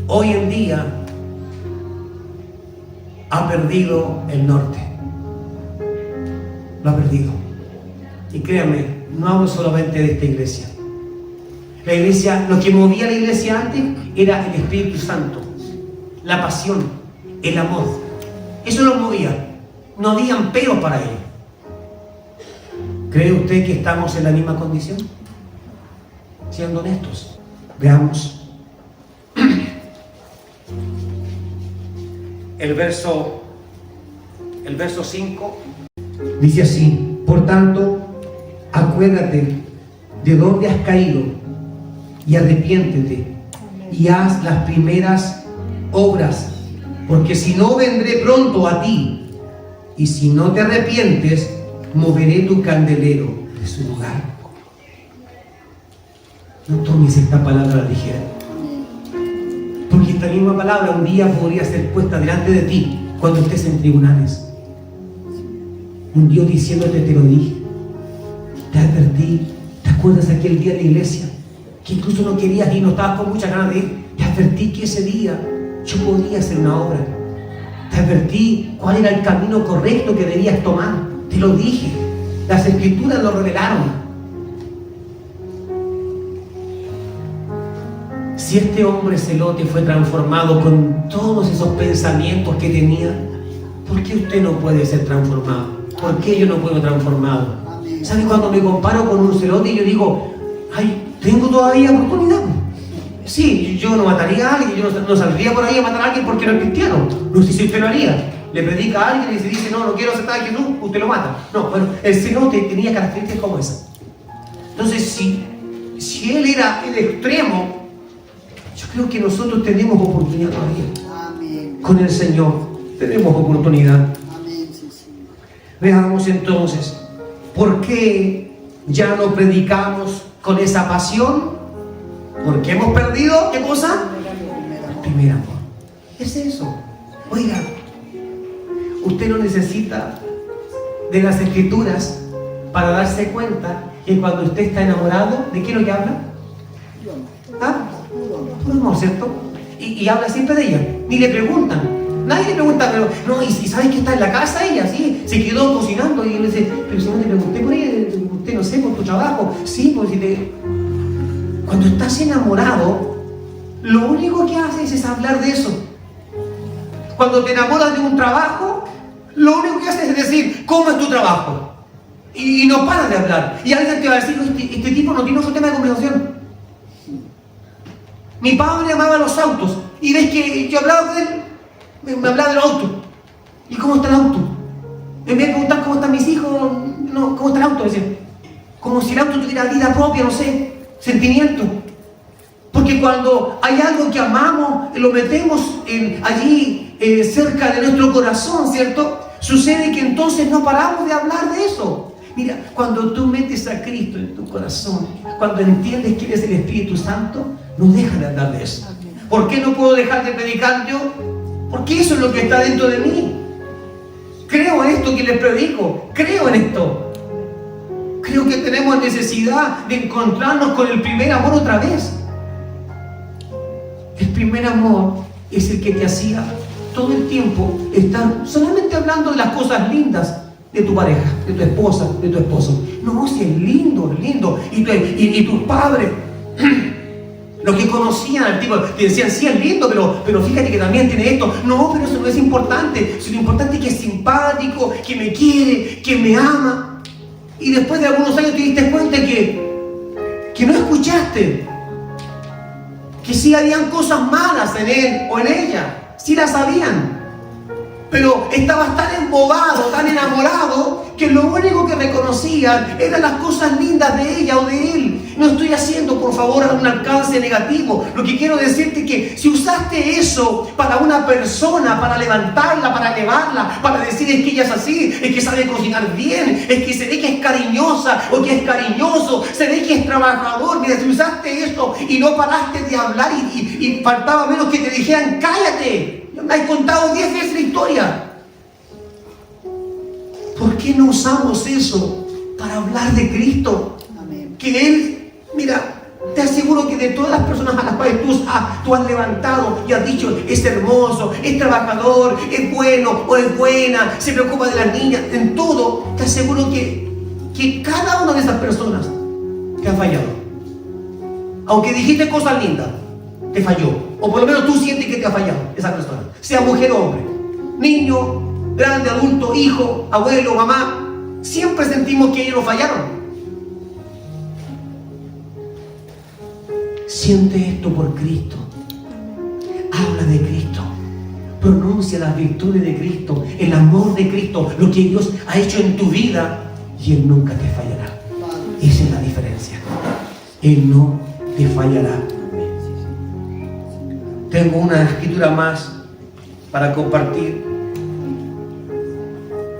hoy en día ha perdido el norte. Lo ha perdido. Y créanme, no hablo solamente de esta iglesia. La iglesia, lo que movía a la iglesia antes era el Espíritu Santo, la pasión, el amor. Eso lo movía. No habían peros para ello. ¿Cree usted que estamos en la misma condición? Siendo honestos, veamos el verso 5. Dice así: por tanto, acuérdate de dónde has caído y arrepiéntete y haz las primeras obras, porque si no, vendré pronto a ti, y si no te arrepientes, moveré tu candelero de su lugar. No tomes esta palabra ligera, porque esta misma palabra un día podría ser puesta delante de ti cuando estés en tribunales. Un Dios diciéndote: te lo dije, te advertí. ¿Te acuerdas aquel día de la iglesia que incluso no querías ir, no estabas con muchas ganas de ir? Te advertí que ese día yo podría hacer una obra. Te advertí cuál era el camino correcto que debías tomar. Te lo dije. Las Escrituras lo revelaron. Si este hombre celote fue transformado con todos esos pensamientos que tenía, ¿por qué usted no puede ser transformado? ¿Por qué yo no puedo transformado? ¿Sabe? Cuando me comparo con un celote, yo digo: ay, tengo todavía oportunidad. Sí, yo no mataría a alguien, yo no saldría por ahí a matar a alguien porque no es cristiano. No sé si usted lo haría. Le predica a alguien y se dice: no quiero aceptar a Jesús, usted lo mata. No, bueno, el celote tenía características como esas. Entonces, si él era el extremo, yo creo que nosotros tenemos oportunidad todavía. Amén. Con el Señor tenemos oportunidad. Amén. Sí, sí. Veamos entonces, ¿por qué ya no predicamos con esa pasión? Porque hemos perdido, ¿qué cosa? El primer amor. Es eso. Oiga, usted no necesita de las Escrituras para darse cuenta que cuando usted está enamorado, ¿de qué es lo que habla? ¿Ah? Puro amor, ¿cierto? Y habla siempre de ella. Ni le preguntan. Nadie le pregunta, pero no, ¿y sabes que está en la casa ella? Sí, se quedó cocinando y le dice: pero si no te pregunté por ella, usted no sé, por tu trabajo. Sí, pues si te... Cuando estás enamorado, lo único que haces es hablar de eso. Cuando te enamoras de un trabajo, lo único que haces es decir: ¿cómo es tu trabajo? Y no paras de hablar. Y alguien te va a decir: este tipo no tiene otro tema de conversación. Mi padre amaba los autos. Y ves que yo hablaba con él, me hablaba del auto. ¿Y cómo está el auto? En vez de preguntar cómo están mis hijos, no, ¿cómo está el auto? Decía, como si el auto tuviera vida propia, no sé, sentimiento. Porque cuando hay algo que amamos, lo metemos allí cerca de nuestro corazón, ¿cierto? Sucede que entonces no paramos de hablar de eso. Mira, cuando tú metes a Cristo en tu corazón, cuando entiendes quién es el Espíritu Santo, no dejas de hablar de eso. ¿Por qué no puedo dejar de predicar yo? Porque eso es lo que está dentro de mí. Creo en esto que les predico, creo en esto. Creo que tenemos necesidad de encontrarnos con el primer amor otra vez. El primer amor es el que te hacía todo el tiempo estar solamente hablando de las cosas lindas de tu pareja, de tu esposa, de tu esposo. No, si es lindo, es lindo. Y tus padres, los que conocían al tipo, te decían, sí, es lindo, pero fíjate que también tiene esto. No, pero eso no es importante. Si lo importante es que es simpático, que me quiere, que me ama. Y después de algunos años te diste cuenta que no escuchaste. Que sí habían cosas malas en él o en ella. Sí las sabían. Pero estabas tan embobado, tan enamorado, que lo único que reconocían eran las cosas lindas de ella o de él. No estoy haciendo, por favor, un alcance negativo. Lo que quiero decirte es que si usaste eso para una persona, para levantarla, para elevarla, para decir es que ella es así, es que sabe cocinar bien, es que se ve que es cariñosa o que es cariñoso, se ve que es trabajador. Mira, si usaste eso y no paraste de hablar y faltaba menos que te dijeran cállate. Me has contado 10 veces la historia. ¿Por qué no usamos eso para hablar de Cristo? Amén. Que Él, mira, te aseguro que de todas las personas a las cuales tú has levantado y has dicho, es hermoso, es trabajador, es bueno o es buena, se preocupa de las niñas, en todo, te aseguro que cada una de esas personas te ha fallado. Aunque dijiste cosas lindas, te falló. O por lo menos tú sientes que te ha fallado esa persona. Sea mujer o hombre, niño, grande, adulto, hijo, abuelo, mamá. Siempre sentimos que ellos nos fallaron. Siente esto por Cristo. Habla de Cristo. Pronuncia las virtudes de Cristo, el amor de Cristo, lo que Dios ha hecho en tu vida, y Él nunca te fallará. Esa es la diferencia. Él no te fallará. Tengo una escritura más para compartir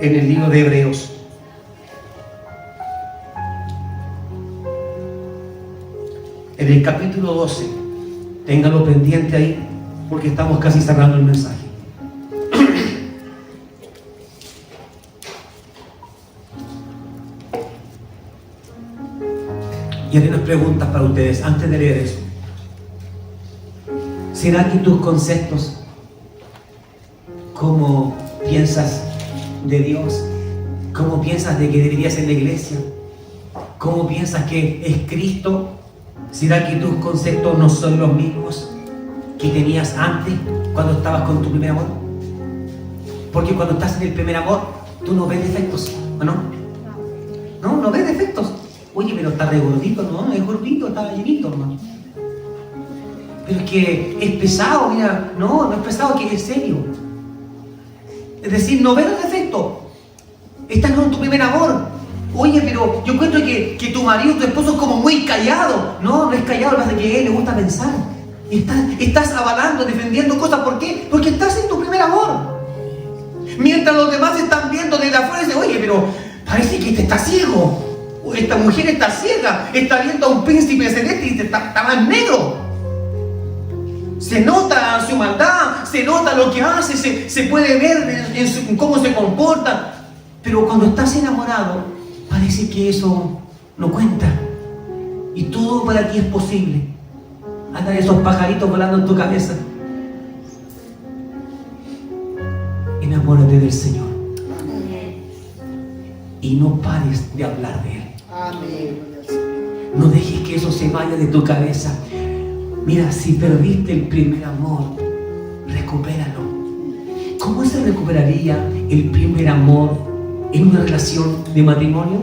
en el libro de Hebreos. En el capítulo 12, téngalo pendiente ahí, porque estamos casi cerrando el mensaje. Y haré unas preguntas para ustedes antes de leer eso. ¿Será que tus conceptos, cómo piensas de Dios, cómo piensas de que debería ser la iglesia, cómo piensas que es Cristo, será que tus conceptos no son los mismos que tenías antes cuando estabas con tu primer amor? Porque cuando estás en el primer amor, tú no ves defectos, ¿o no? No ves defectos. Oye, pero está re gordito, no es gordito, está llenito, hermano. Pero es que es pesado, mira, no es pesado, que es serio. Es decir, no ves los defectos. Estás con tu primer amor. Oye, pero yo encuentro que tu marido, tu esposo es como muy callado. No es callado, lo que pasa es que a él le gusta pensar. Estás avalando, defendiendo cosas. ¿Por qué? Porque estás en tu primer amor. Mientras los demás están viendo desde afuera y dicen, oye, pero parece que este está ciego. O esta mujer está ciega, está viendo a un príncipe celeste y está más negro. Se nota su maldad, se nota lo que hace, se puede ver en cómo se comporta. Pero cuando estás enamorado, parece que eso no cuenta. Y todo para ti es posible. Andan esos pajaritos volando en tu cabeza. Enamórate del Señor. Amén. Y no pares de hablar de Él. Amén. No dejes que eso se vaya de tu cabeza. Mira, si perdiste el primer amor, recupéralo. ¿Cómo se recuperaría el primer amor en una relación de matrimonio?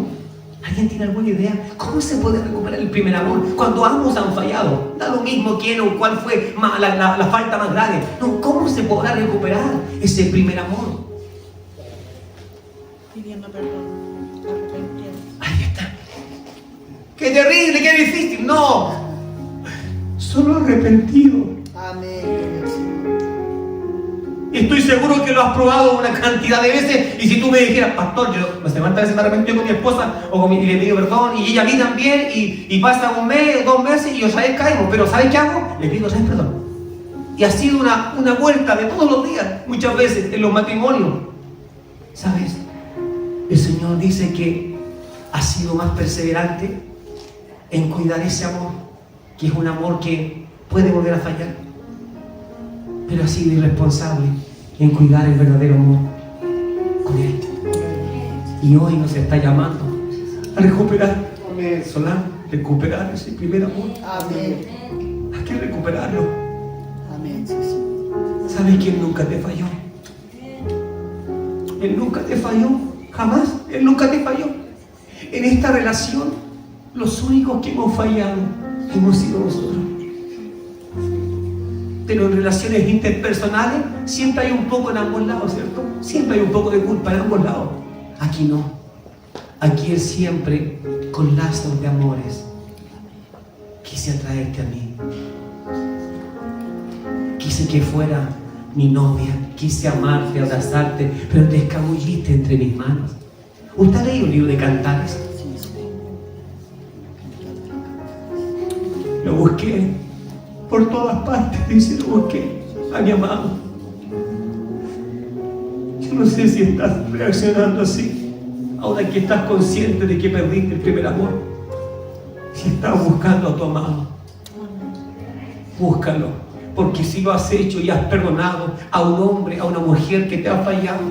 ¿Alguien tiene alguna idea? ¿Cómo se puede recuperar el primer amor cuando ambos han fallado? Da lo mismo quién o cuál fue la falta más grave. No, ¿cómo se podrá recuperar ese primer amor? Pidiendo perdón, arrepentiendo. Ahí está. ¡Qué terrible, qué difícil! No. Solo arrepentido. Amén. Estoy seguro que lo has probado una cantidad de veces. Y si tú me dijeras, pastor, yo ¿cuántas veces me arrepentí con mi esposa y le pido perdón? Y ella a mí también. Y pasa un mes, 2 meses y otra vez caemos. Pero ¿sabes qué hago? Le pido ¿sabes? Perdón. Y ha sido una vuelta de todos los días, muchas veces en los matrimonios. ¿Sabes? El Señor dice que ha sido más perseverante en cuidar ese amor, que es un amor que puede volver a fallar, pero ha sido irresponsable en cuidar el verdadero amor con Él. Y hoy nos está llamando a recuperar, Solán, recuperar ese primer amor. Amén. Hay que recuperarlo. Amén, Jesús. ¿Sabes quién nunca te falló? Él nunca te falló, jamás. Él nunca te falló. En esta relación, los únicos que hemos fallado hemos sido nosotros. Pero en relaciones interpersonales siempre hay un poco en ambos lados, ¿cierto? Siempre hay un poco de culpa en ambos lados. Aquí no. Aquí es siempre con lazos de amores. Quise atraerte a mí. Quise que fuera mi novia. Quise amarte, abrazarte, pero te escabulliste entre mis manos. ¿Usted ha leído un libro de Cantares? Lo busqué por todas partes, dice, lo busqué a mi amado. Yo no sé si estás reaccionando así, ahora que estás consciente de que perdiste el primer amor. Si estás buscando a tu amado, búscalo, porque si lo has hecho y has perdonado a un hombre, a una mujer que te ha fallado,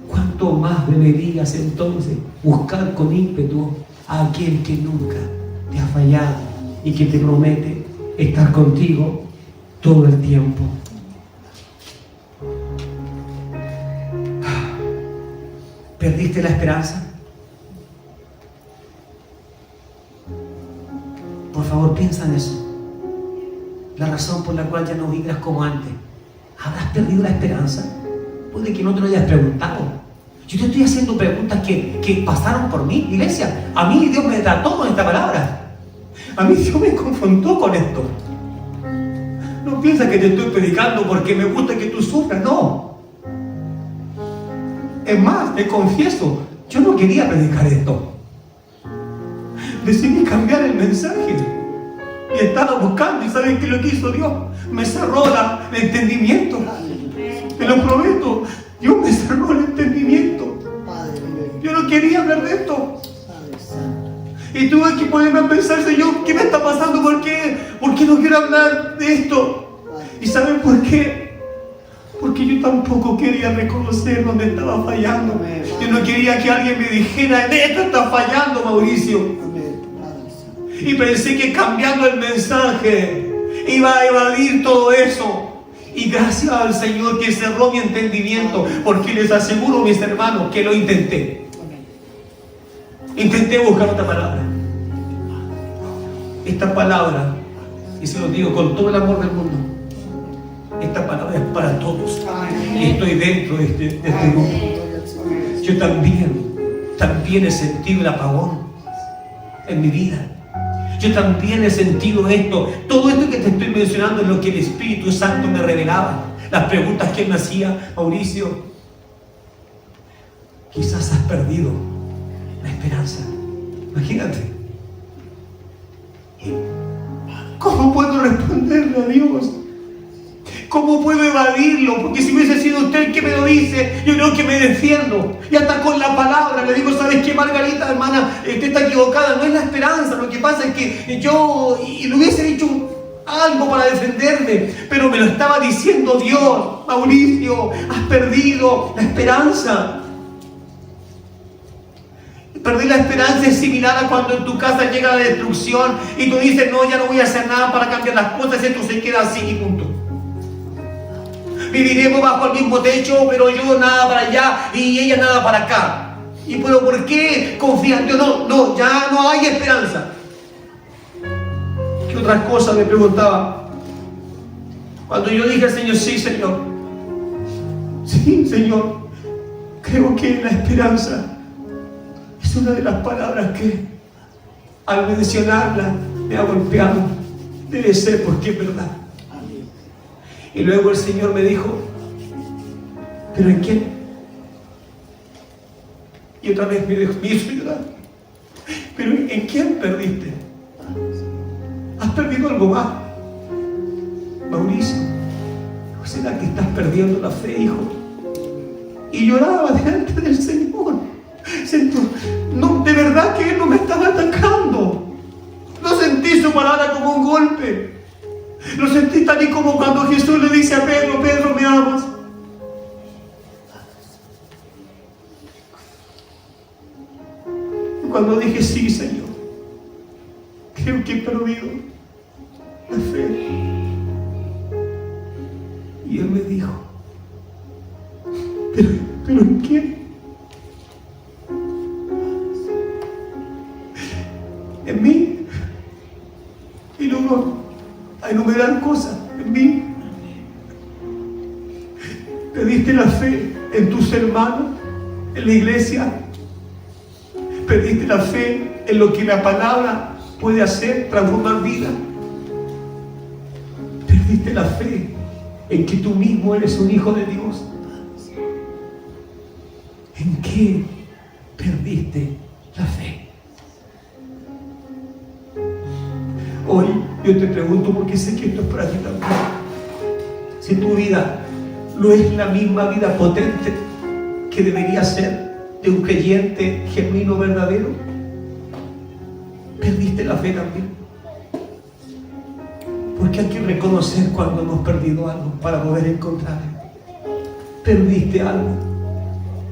¿cuánto más deberías entonces buscar con ímpetu a aquel que nunca te ha fallado y que te promete estar contigo todo el tiempo? ¿Perdiste la esperanza? Por favor, piensa en eso. La razón por la cual ya no vibras como antes. ¿Habrás perdido la esperanza? Puede que no te lo hayas preguntado. Yo te estoy haciendo preguntas que pasaron por mí, iglesia. A mí Dios me trató con esta palabra. A mí Dios me confrontó con esto. No piensas que te estoy predicando porque me gusta que tú sufras, no. Es más, te confieso, yo no quería predicar esto. Decidí cambiar el mensaje. Y estaba buscando, y ¿saben qué es lo que hizo Dios? Me cerró el entendimiento. Te lo prometo, Dios me cerró el entendimiento. Yo no quería hablar de esto. Y tuve que ponerme a pensar, Señor, ¿qué me está pasando? ¿Por qué no quiero hablar de esto? ¿Y saben por qué? Porque yo tampoco quería reconocer dónde estaba fallando. Yo no quería que alguien me dijera, en esto está fallando, Mauricio. Y pensé que cambiando el mensaje iba a evadir todo eso. Y gracias al Señor que cerró mi entendimiento, porque les aseguro, mis hermanos, que lo intenté. Intenté buscar otra palabra. Esta palabra, y se lo digo con todo el amor del mundo, esta palabra es para todos. Y estoy dentro de este grupo. Yo también he sentido el apagón en mi vida. Yo también he sentido esto. Todo esto que te estoy mencionando es lo que el Espíritu Santo me revelaba. Las preguntas que él me hacía, Mauricio, quizás has perdido la esperanza. Imagínate. ¿Cómo puedo responderle a Dios? ¿Cómo puedo evadirlo? Porque si hubiese sido usted el que me lo dice, yo creo que me defiendo. Y hasta con la palabra le digo, ¿sabes qué, Margarita, hermana? Usted está equivocada, no es la esperanza. Lo que pasa es que yo le hubiese dicho algo para defenderme, pero me lo estaba diciendo Dios. Mauricio, has perdido la esperanza. Perder la esperanza es similar a cuando en tu casa llega la destrucción y tú dices, no, ya no voy a hacer nada para cambiar las cosas, y esto se queda así y punto. Viviremos bajo el mismo techo, pero yo nada para allá y ella nada para acá. ¿Y pero por qué confías en Dios? No, ya no hay esperanza. ¿Qué otras cosas me preguntaba? Cuando yo dije al Señor, sí, Señor. Sí, Señor. Creo que la esperanza es una de las palabras que al mencionarla me ha golpeado. Debe ser porque es verdad. Y luego el Señor me dijo, ¿pero en quién? Y otra vez me hizo llorar. ¿Pero en quién perdiste? ¿Has perdido algo más? Mauricio, ¿o será que estás perdiendo la fe, hijo? Y lloraba delante del Señor. No, de verdad que Él no me estaba atacando. No sentí su palabra como un golpe. Lo sentí tal y como cuando Jesús le dice a Pedro, Pedro, ¿me amas? Cuando dije sí, Señor, creo que he perdido la fe. Y Él me dijo, ¿pero en quién? En mí. Y luego a enumerar cosas en mí. Perdiste la fe en tus hermanos, en la iglesia. Perdiste la fe en lo que la palabra puede hacer, transformar vida. Perdiste la fe en que tú mismo eres un hijo de Dios. ¿En qué perdiste la fe? Hoy yo te pregunto, porque sé que esto es para ti también. Si tu vida no es la misma vida potente que debería ser de un creyente genuino, verdadero, perdiste la fe también. Porque hay que reconocer cuando hemos perdido algo para poder encontrarlo. Perdiste algo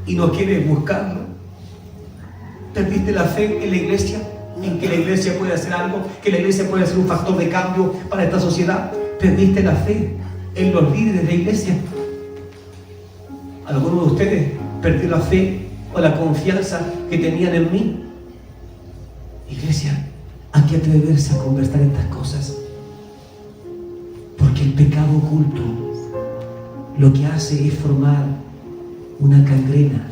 y no quieres buscarlo. Perdiste la fe en la iglesia, en que la iglesia puede hacer algo, que la iglesia puede ser un factor de cambio para esta sociedad. Perdiste la fe en los líderes de la iglesia. Algunos de ustedes perdió la fe o la confianza que tenían en mí. Iglesia, hay que atreverse a conversar estas cosas, porque el pecado oculto lo que hace es formar una gangrena,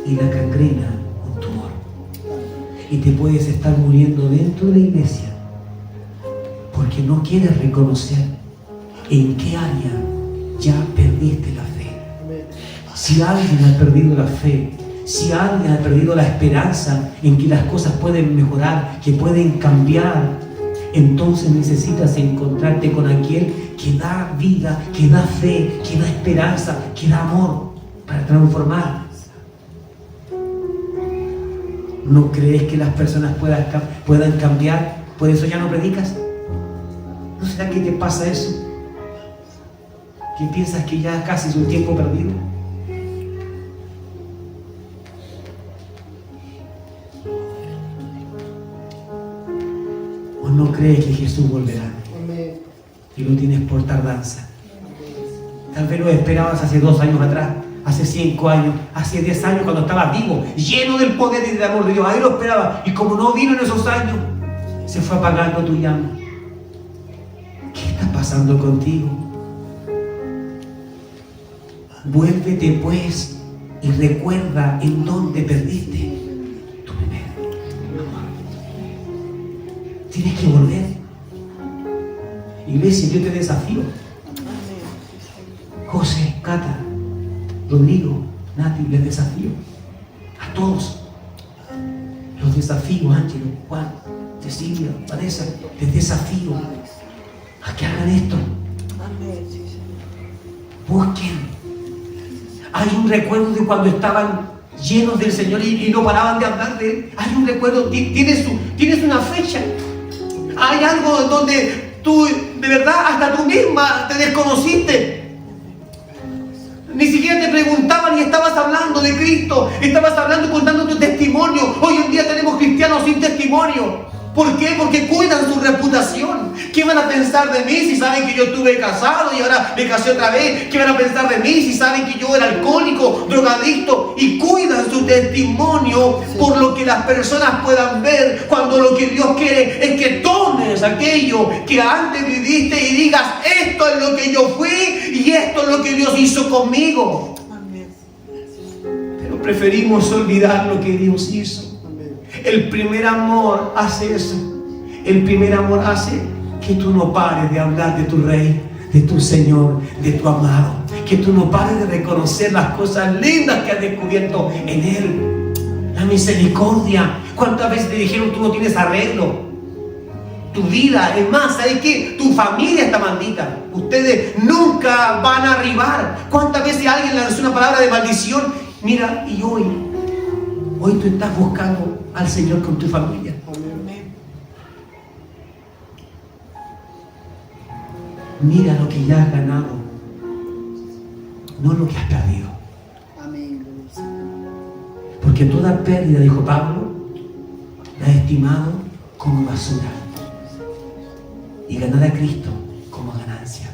y la gangrena un tumor, y te puedes estar muriendo dentro de la iglesia porque no quieres reconocer en qué área ya perdiste la fe. Si alguien ha perdido la fe, si alguien ha perdido la esperanza en que las cosas pueden mejorar, que pueden cambiar, entonces necesitas encontrarte con aquel que da vida, que da fe, que da esperanza, que da amor para transformar. ¿No crees que las personas puedan cambiar? ¿Por eso ya no predicas? ¿No será que te pasa eso? ¿Que piensas que ya casi es un tiempo perdido? ¿O no crees que Jesús volverá? Y lo tienes por tardanza. Tal vez lo esperabas hace 2 años atrás, hace 5 años, hace 10 años, cuando estabas vivo, lleno del poder y del amor de Dios. Ahí lo esperaba. Y como no vino en esos años, se fue apagando tu llama. ¿Qué está pasando contigo? Vuélvete pues y recuerda en dónde perdiste tu primer amor. Tienes que volver. Iglesia, yo te desafío. José, Cata, Rodrigo, Nati, les desafío. A todos. Los desafío, Ángelo, Juan, Cecilia, Vanessa, les desafío a que hagan esto. Busquen. Hay un recuerdo de cuando estaban llenos del Señor y no paraban de hablar de Él. Hay un recuerdo, tienes una fecha. Hay algo donde tú, de verdad, hasta tú misma te desconociste. Ni siquiera te preguntaban y estabas hablando de Cristo. Estabas hablando y contando tu testimonio. Hoy en día tenemos cristianos sin testimonio. ¿Por qué? Porque cuidan su reputación. ¿Qué van a pensar de mí si saben que yo estuve casado y ahora me casé otra vez? ¿Qué van a pensar de mí si saben que yo era alcohólico, drogadicto? Y cuidan su testimonio por lo que las personas puedan ver, cuando lo que Dios quiere es que tomes aquello que antes viviste y digas: esto es lo que yo fui y esto es lo que Dios hizo conmigo. Pero preferimos olvidar lo que Dios hizo. El primer amor hace eso. El primer amor hace que tú no pares de hablar de tu Rey, de tu Señor, de tu amado. Que tú no pares de reconocer las cosas lindas que has descubierto en Él. La misericordia. ¿Cuántas veces te dijeron: tú no tienes arreglo? Tu vida, es más, ¿sabes qué? Tu familia está maldita. Ustedes nunca van a arribar. ¿Cuántas veces alguien lanzó una palabra de maldición? Mira, y hoy tú estás buscando al Señor con tu familia. Mira lo que ya has ganado, no lo que has perdido. Porque toda pérdida, dijo Pablo, ha estimado como basura y ganar a Cristo como ganancia.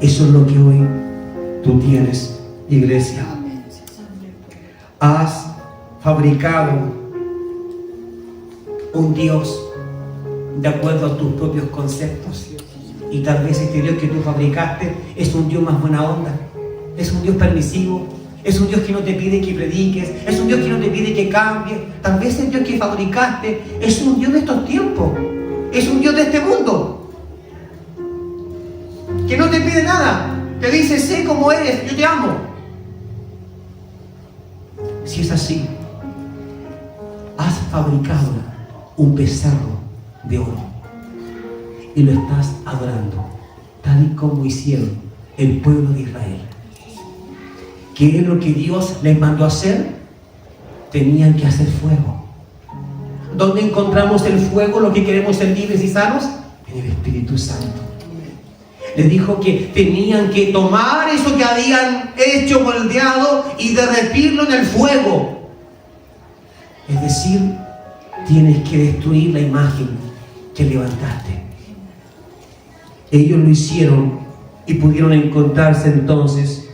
Eso es lo que hoy tú tienes, iglesia. Amén. Has fabricado un Dios de acuerdo a tus propios conceptos, y tal vez este Dios que tú fabricaste es un Dios más buena onda, es un Dios permisivo, es un Dios que no te pide que prediques, es un Dios que no te pide que cambies. Tal vez el Dios que fabricaste es un Dios de estos tiempos, es un Dios de este mundo, que no te pide nada, te dice: sé como eres, yo te amo. Si es así, has fabricado un becerro de oro y lo estás adorando, tal y como hicieron el pueblo de Israel. ¿Qué es lo que Dios les mandó a hacer? Tenían que hacer fuego. ¿Dónde encontramos el fuego, lo que queremos ser libres y sanos? En el Espíritu Santo. Les dijo que tenían que tomar eso que habían hecho, moldeado, y derretirlo en el fuego. Es decir, tienes que destruir la imagen que levantaste. Ellos lo hicieron y pudieron encontrarse entonces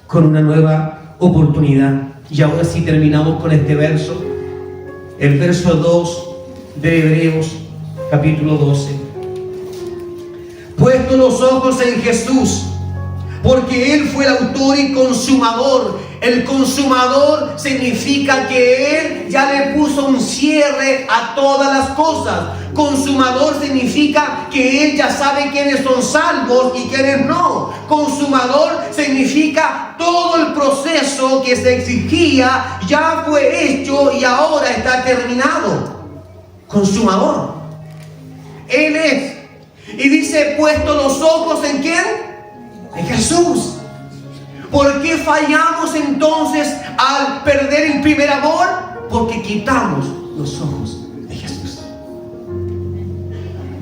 con una nueva oportunidad. Y ahora sí terminamos con este verso, el verso 2 de Hebreos capítulo 12. Puesto los ojos en Jesús, porque Él fue el autor y consumador. El consumador significa que Él ya le puso un cierre a todas las cosas. Consumador significa que Él ya sabe quiénes son salvos y quiénes no. Consumador significa todo el proceso que se exigía ya fue hecho y ahora está terminado. Consumador. Él es. Y dice: puesto los ojos ¿en quién? En Jesús. ¿Por qué fallamos entonces al perder el primer amor? Porque quitamos los ojos de Jesús.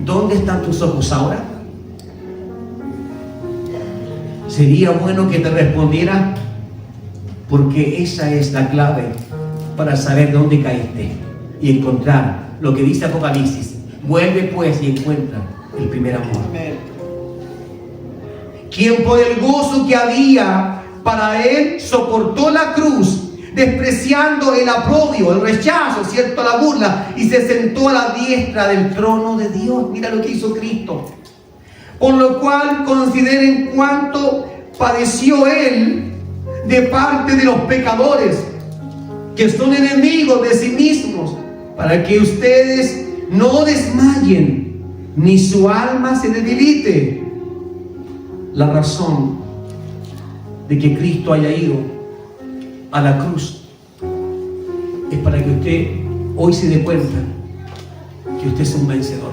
¿Dónde están tus ojos ahora? Sería bueno que te respondiera, porque esa es la clave para saber dónde caíste y encontrar lo que dice Apocalipsis. Vuelve pues y encuentra el primer amor. Quien por el gozo que había para él soportó la cruz, despreciando el oprobio, el rechazo, ¿cierto?, la burla, y se sentó a la diestra del trono de Dios. Mira lo que hizo Cristo. Por lo cual consideren cuánto padeció él de parte de los pecadores, que son enemigos de sí mismos, para que ustedes no desmayen, ni su alma se debilite. La razón de que Cristo haya ido a la cruz es para que usted hoy se dé cuenta que usted es un vencedor.